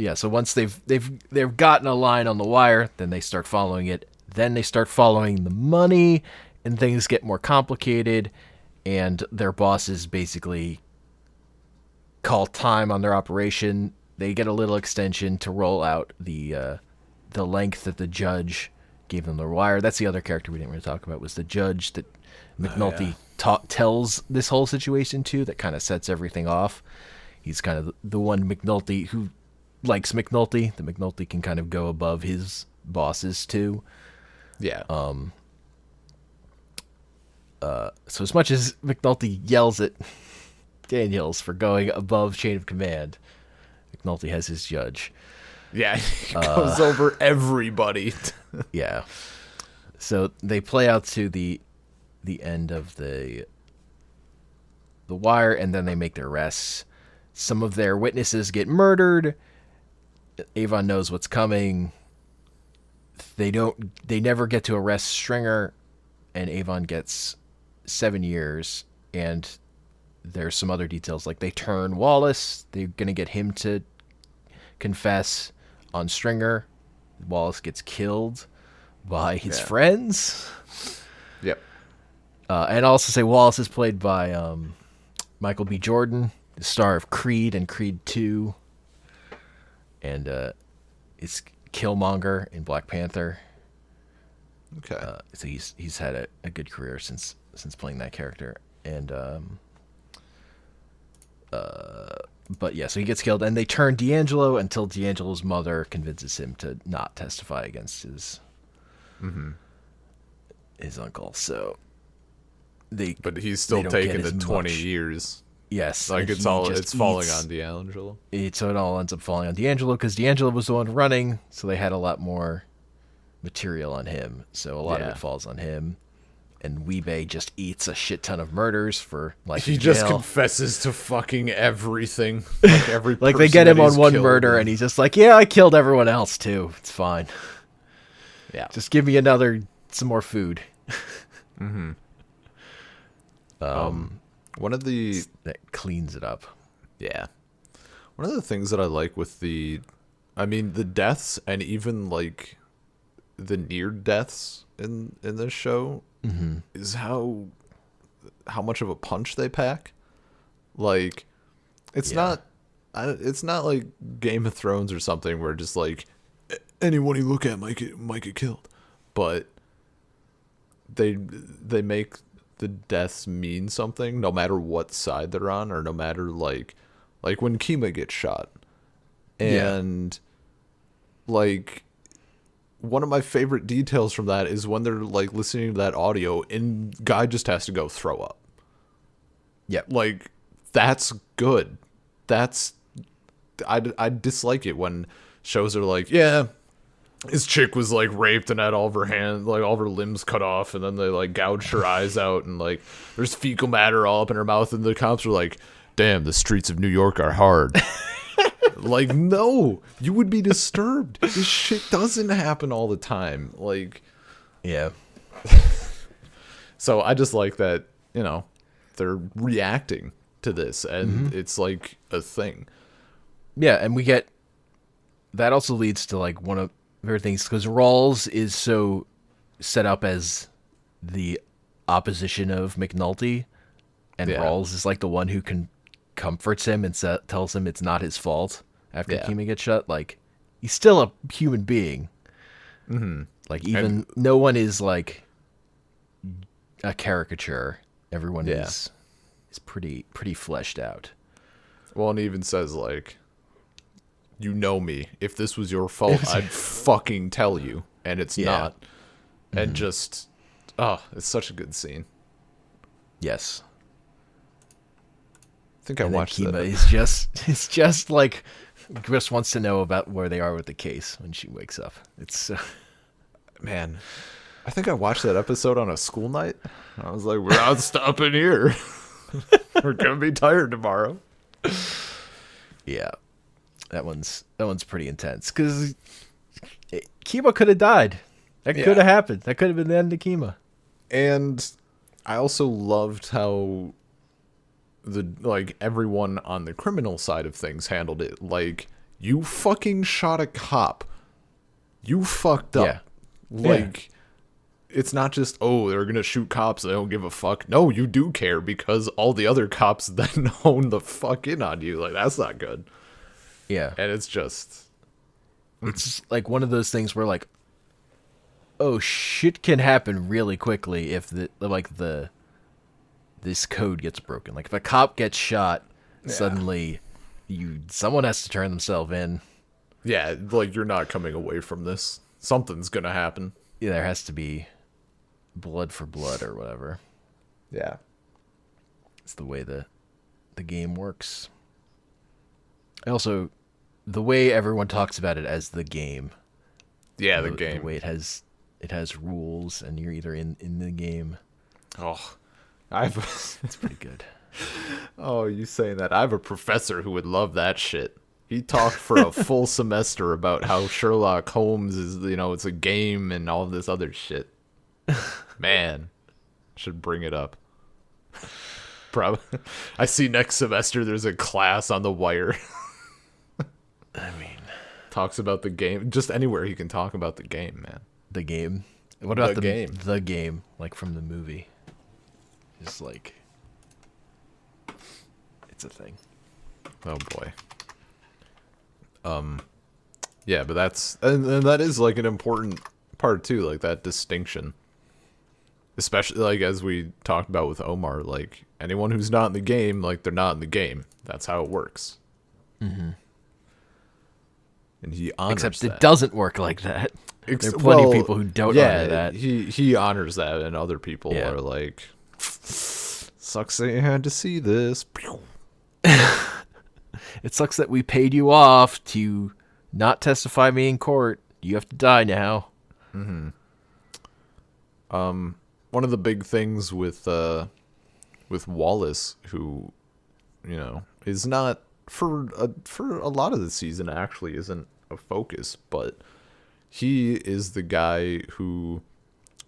Yeah, so once they've gotten a line on the wire, then they start following it. Then they start following the money, and things get more complicated, and their bosses basically call time on their operation. They get a little extension to roll out the length that the judge gave them the wire. That's the other character we didn't really talk about, was the judge that McNulty tells this whole situation to, that kind of sets everything off. He's kind of the one McNulty who likes McNulty. The McNulty can kind of go above his bosses too. Yeah. So as much as McNulty yells at Daniels for going above chain of command, McNulty has his judge. Yeah, he goes over everybody. Yeah. So they play out to the end of the wire, and then they make their arrests. Some of their witnesses get murdered. Avon knows what's coming. They never get to arrest Stringer, and Avon gets 7 years. And there's some other details, like they turn Wallace. They're gonna get him to confess on Stringer. Wallace gets killed by his friends. Yep. And I'll also say Wallace is played by Michael B. Jordan, the star of Creed and Creed 2, and it's Killmonger in Black Panther. Okay. So he's had a good career since playing that character, and but yeah, so he gets killed, and they turn D'Angelo until D'Angelo's mother convinces him to not testify against his uncle. So but he's still taking the 20 years. Yes, Like it's falling on D'Angelo. So it all ends up falling on D'Angelo because D'Angelo was the one running, so they had a lot more material on him. So a lot of it falls on him. And Weebay just eats a shit ton of murders for life in jail. He just confesses to fucking everything. Like every like they get him on one murder and he's just like, yeah, I killed everyone else too. It's fine. Yeah. Just give me some more food. Mm-hmm. One of the... That cleans it up. Yeah. One of the things that I like with the deaths and even like the near deaths in this show is how much of a punch they pack. Like, it's not like Game of Thrones or something where just like anyone you look at might get killed, but they make the deaths mean something no matter what side they're on, or no matter like when Kima gets shot, and like one of my favorite details from that is when they're like listening to that audio and guy just has to go throw up. Yeah, like that's good. I dislike it when shows are like, yeah, his chick was like raped and had all of her limbs cut off, and then they like gouged her eyes out, and like there's fecal matter all up in her mouth, and the cops are like, damn, the streets of New York are hard. Like, no, you would be disturbed. This shit doesn't happen all the time. Like, yeah. So I just like that, they're reacting to this, and it's like a thing. Yeah, and we get that also leads to like one of favorite things, because Rawls is so set up as the opposition of McNulty, and Rawls is like the one who comforts him and tells him it's not his fault after Kima gets shot. Like, he's still a human being. Like, even no one is like a caricature. Everyone is pretty fleshed out. Well, and he even says like, you know me. If this was your fault, I'd fucking tell you. And it's not. And just, it's such a good scene. Yes. I think I watched Kima that. is just like, Chris wants to know about where they are with the case when she wakes up. It's man, I think I watched that episode on a school night. I was like, we're not stopping here. We're gonna be tired tomorrow. Yeah, that one's pretty intense, because Kima could have died. That could have happened. That could have been the end of Kima. And I also loved how everyone on the criminal side of things handled it. Like, you fucking shot a cop. You fucked up. Like, it's not just, they're gonna shoot cops, they don't give a fuck. No, you do care, because all the other cops then hone the fuck in on you. Like, that's not good. Yeah. And it's just like one of those things where like, oh, shit can happen really quickly if this code gets broken. Like, if a cop gets shot, suddenly someone has to turn themselves in. Yeah, like, you're not coming away from this. Something's gonna happen. Yeah, there has to be blood for blood or whatever. Yeah. It's the way the game works. Also, the way everyone talks about it as the game. Yeah, the game. The way it has rules, and you're either in the game. Oh, it's pretty good. Oh, you saying that? I have a professor who would love that shit. He talked for a full semester about how Sherlock Holmes is, it's a game and all this other shit. Man, should bring it up. Probably. I see next semester there's a class on The Wire. I mean, talks about the game. Just anywhere he can talk about the game, man. The game. What about the game? The game, like from the movie. Just like, it's a thing. Oh boy. Yeah, but and that is like an important part too, like that distinction. Especially like as we talked about with Omar, like anyone who's not in the game, like they're not in the game. That's how it works. Mm-hmm. And he honors Except that. it doesn't work like that. There are plenty of people who don't honor that. He honors that, and other people Yeah. are like, sucks that you had to see this. It sucks that we paid you off to not testify me in court. You have to die now. Mm-hmm. One of the big things with Wallace, who, you know, is not for a lot of the season actually isn't a focus, but he is the guy who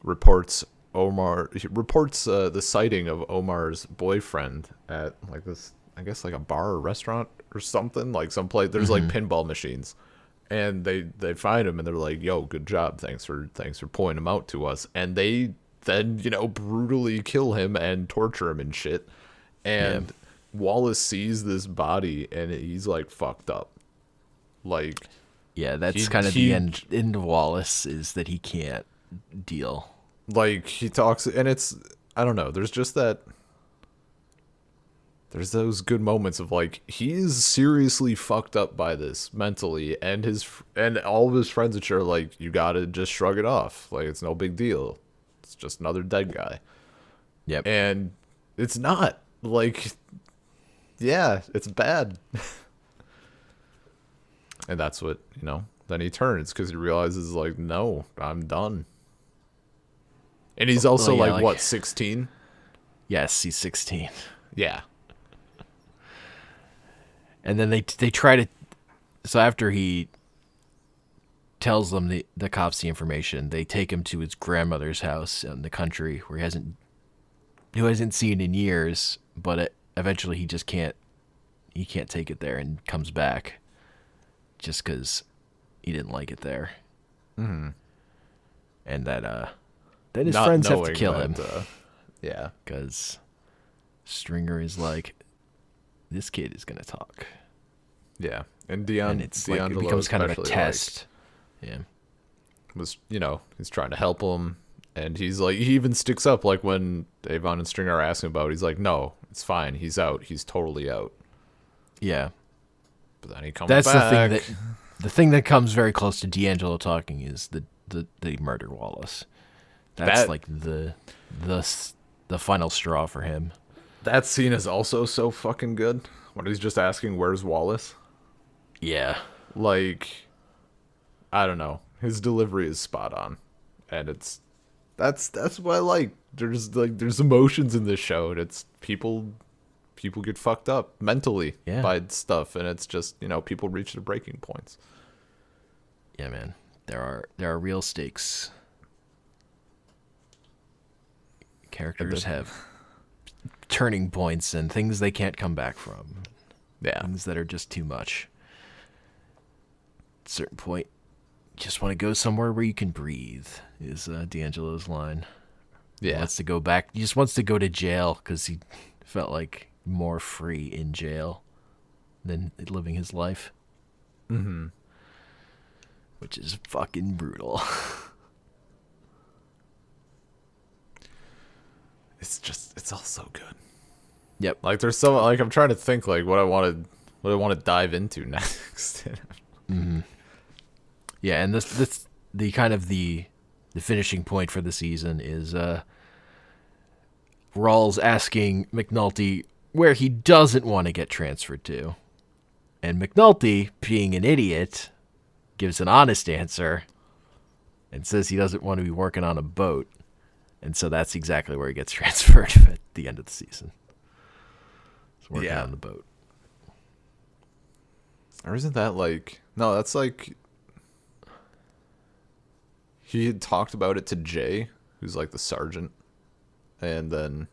reports the sighting of Omar's boyfriend at like this, I guess like a bar or restaurant or something, like some place. There's like pinball machines, and they find him and they're like, "Yo, good job, thanks for pointing him out to us." And they then, you know, brutally kill him and torture him and shit. And Wallace sees this body and he's like fucked up. Like, yeah, that's kind of the end of Wallace, is that he can't deal. Like, he talks, and it's, I don't know, there's just that, there's those good moments of like, he's seriously fucked up by this mentally, and all of his friends that are like, you gotta just shrug it off. Like, it's no big deal. It's just another dead guy. Yep. And it's not. Like, yeah, it's bad. And that's what, you know, then he turns because he realizes, like, no, I'm done. And he's also, like, what, 16? Yes, he's 16. Yeah. And then they try to... So after he tells them the cops the information, they take him to his grandmother's house in the country who hasn't seen in years, but eventually he just can't take it there and comes back just because he didn't like it there. Mm-hmm. And that his friends have to kill him. Yeah. Because Stringer is like, this kid is going to talk. Yeah. And it's like, it becomes kind of a test. Yeah. Was, you know, he's trying to help him, and he's like, he even sticks up, like when Avon and Stringer are asking about it, he's like, no, it's fine, he's out, he's totally out. Yeah. But then he comes back. That's the thing that comes very close to D'Angelo talking is the murder Wallace. That's like the final straw for him. That scene is also so fucking good when he's just asking, where's Wallace? Yeah. Like, I don't know. His delivery is spot on. And that's what I like. There's emotions in this show, and it's people get fucked up mentally by stuff, and it's just, you know, people reach their breaking points. Yeah, man. There are real stakes. Characters have turning points and things they can't come back from. Yeah. Things that are just too much. At a certain point, you just want to go somewhere where you can breathe, is D'Angelo's line. Yeah. He wants to go back. He just wants to go to jail because he felt like more free in jail than living his life. Mm-hmm. Which is fucking brutal. It's all so good. Yep. Like, there's so, like, I'm trying to think, like, what I want to dive into next. Mm-hmm. Yeah, and this the kind of the finishing point for the season is Rawls asking McNulty where he doesn't want to get transferred to. And McNulty, being an idiot, gives an honest answer and says he doesn't want to be working on a boat. And so that's exactly where he gets transferred at the end of the season. He's working on the boat. Or isn't that like... No, that's like... He had talked about it to Jay, who's like the sergeant. And then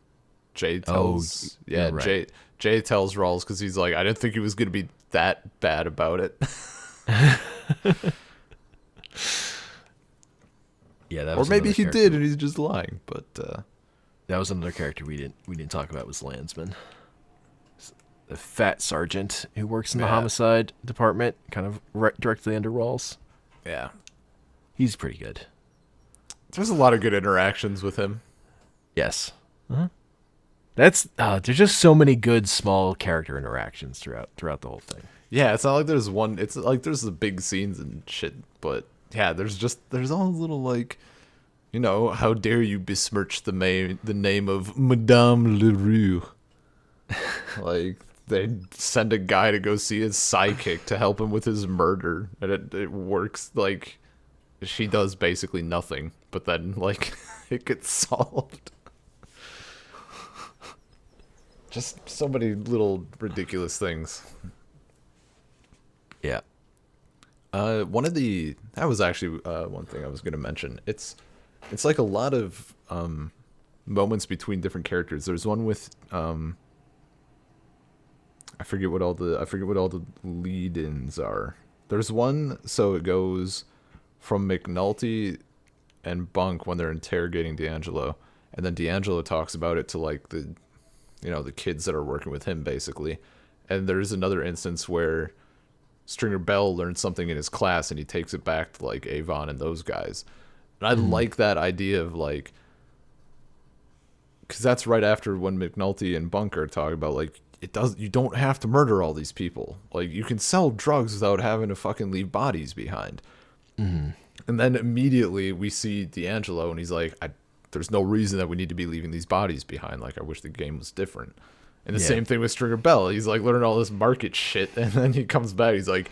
Jay tells... right. Jay tells Rawls because he's like, I didn't think he was going to be that bad about it. Yeah, that or was maybe he did and he's just lying, but that was another character we didn't talk about, was Landsman. fat sergeant who works in the Yeah. homicide department, kind of directly under Rawls. Yeah. He's pretty good. There's a lot of good interactions with him. Yes. That's there's just so many good small character interactions throughout the whole thing. Yeah, it's not like there's one. It's like there's the big scenes and shit, but yeah, there's all little like, how dare you besmirch the name of Madame Leroux? Like they send a guy to go see his sidekick to help him with his murder, and it works. Like she does basically nothing, but then like it gets solved. Just so many little ridiculous things. Yeah. That was actually one thing I was going to mention. It's like a lot of moments between different characters. There's one with I forget what all the lead-ins are. There's one, so it goes from McNulty and Bunk when they're interrogating D'Angelo, and then D'Angelo talks about it to like the kids that are working with him basically. And there's another instance where Stringer Bell learns something in his class and he takes it back to like Avon and those guys. And I like that idea of like, because that's right after when McNulty and Bunker talk about like, you don't have to murder all these people. Like you can sell drugs without having to fucking leave bodies behind. And then immediately we see D'Angelo and he's like, there's no reason that we need to be leaving these bodies behind. Like I wish the game was different. And the same thing with Stringer Bell. He's like learning all this market shit, and then he comes back. He's like,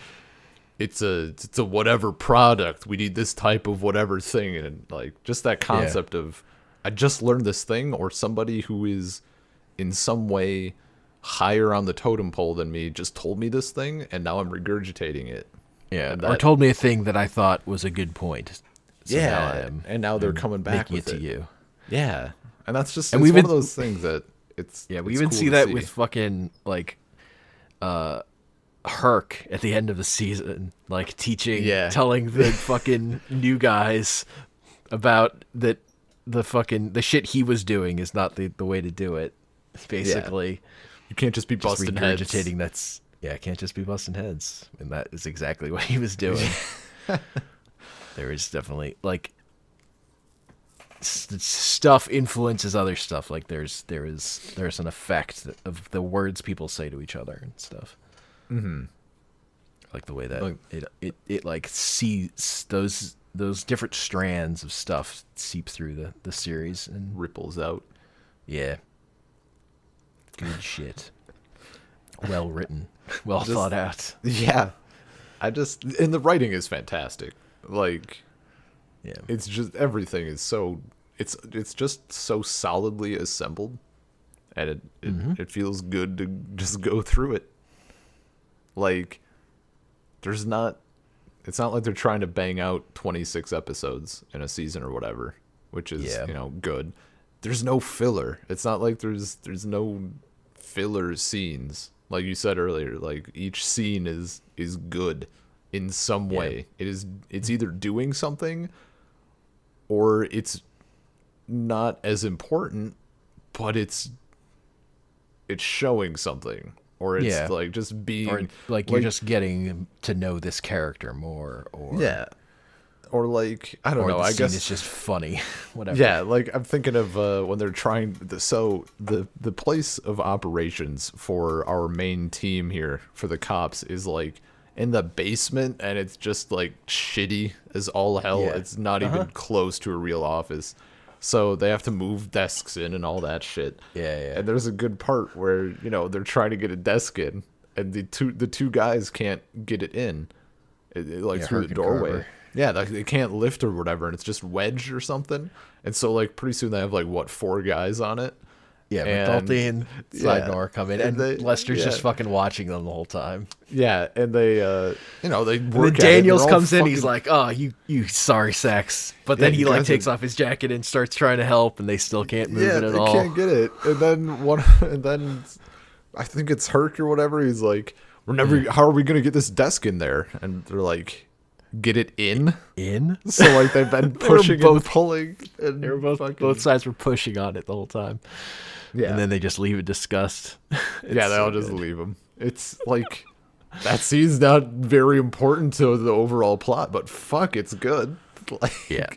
"It's a whatever product. We need this type of whatever thing." And like just that concept of, I just learned this thing, or somebody who is in some way higher on the totem pole than me just told me this thing, and now I'm regurgitating it. Yeah, or told me a thing that I thought was a good point. So and now they're coming back making with it to you. Yeah, and that's just and it's one of those things that. We even see that with fucking like Herc at the end of the season, like telling the fucking new guys about that the shit he was doing is not the way to do it. Basically, you can't just be busting heads. Can't just be busting heads, and that is exactly what he was doing. There is definitely like stuff influences other stuff. Like there's an effect of the words people say to each other and stuff. Like the way that it like sees those different strands of stuff seep through the series and ripples out. Yeah, good shit. Well written, well thought out. Yeah, and the writing is fantastic. Like, it's just everything is so. It's just so solidly assembled, and it feels good to just go through it. Like, it's not like they're trying to bang out 26 episodes in a season or whatever, which is good. There's no filler. It's not like there's no filler scenes. Like you said earlier, like each scene is good in some way. It's either doing something or it's not as important, but it's showing something, or it's like just being, or like you're just getting to know this character more, or or like I don't know. I guess it's just funny, whatever. Yeah, like I'm thinking of when they're trying. The place of operations for our main team here for the cops is like in the basement, and it's just like shitty as all hell. Yeah. It's not even close to a real office. So they have to move desks in and all that shit. Yeah. And there's a good part where, they're trying to get a desk in, and the two guys can't get it in, through the doorway. Carver. Yeah, they can't lift or whatever, and it's just wedged or something. And so, like, pretty soon they have, 4 guys on it. Yeah, McNulty and Sidnor come in, and Lester's just fucking watching them the whole time. Yeah, and they, they work and then Daniels comes in, he's like, "Oh, you sorry sacks," but then he takes off his jacket and starts trying to help, and they still can't move it at all. Yeah, they can't get it. And then I think it's Herc or whatever. He's like, how are we gonna get this desk in there? And they're like, get it in. So like they've been pushing and pulling, and both sides were pushing on it the whole time. Yeah. And then they just leave it discussed. Yeah, they'll just leave him. It's like that scene's not very important to the overall plot, but fuck, it's good. Like Yeah.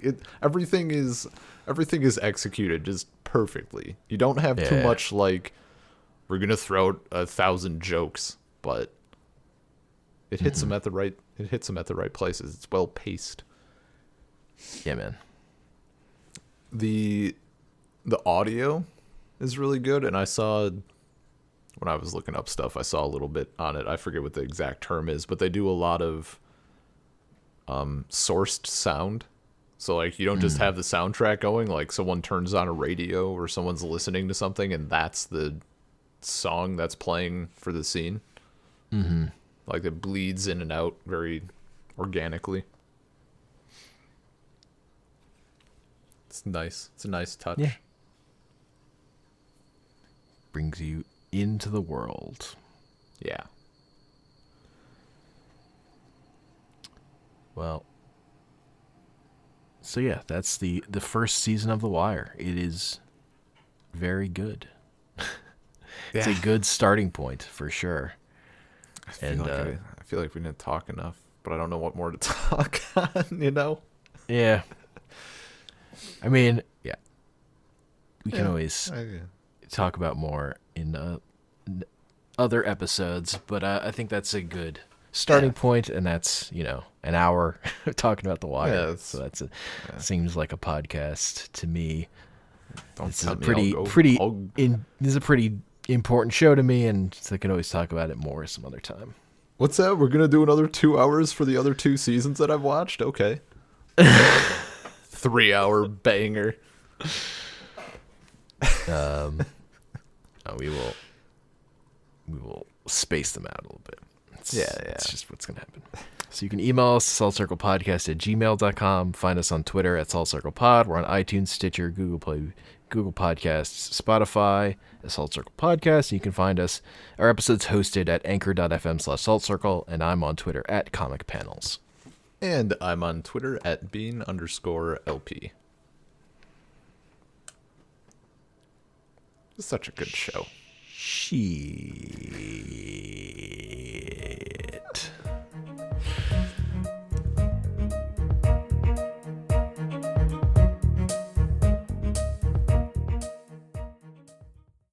everything is executed just perfectly. You don't have too Yeah. much like we're gonna throw out 1,000 jokes, but it hits them at the right. It hits them at the right places. It's well paced. Yeah, man. The audio is really good, and I saw when I was looking up stuff, I saw a little bit on it. I forget what the exact term is, but they do a lot of sourced sound. So like you don't just have the soundtrack going, like someone turns on a radio or someone's listening to something and that's the song that's playing for the scene. Mm-hmm. Like it bleeds in and out very organically. It's nice. It's a nice touch. Yeah. Brings you into the world. Yeah. Well, so yeah, that's the first season of The Wire. It is very good. It's a good starting point for sure. I feel like we didn't talk enough, but I don't know what more to talk on, you know? Yeah. I mean, yeah. We can always talk about more in other episodes, but I think that's a good starting point, and that's, an hour talking about The Wire. So seems like a podcast to me. This is a pretty important show to me, and so I can always talk about it more some other time. What's that? We're gonna do another 2 hours for the other 2 seasons that I've watched? Okay. 3-hour banger. We will space them out a little bit. It's just what's gonna happen. So you can email us, saltcirclepodcast@gmail.com. Find us on Twitter @saltcirclepod. We're on iTunes, Stitcher, Google Play, Google Podcasts, Spotify, Salt Circle Podcast. You can find our episodes hosted at anchor.fm/saltcircle, and I'm on Twitter @comicpanels. And I'm on Twitter @bean_LP. It's such a good show. She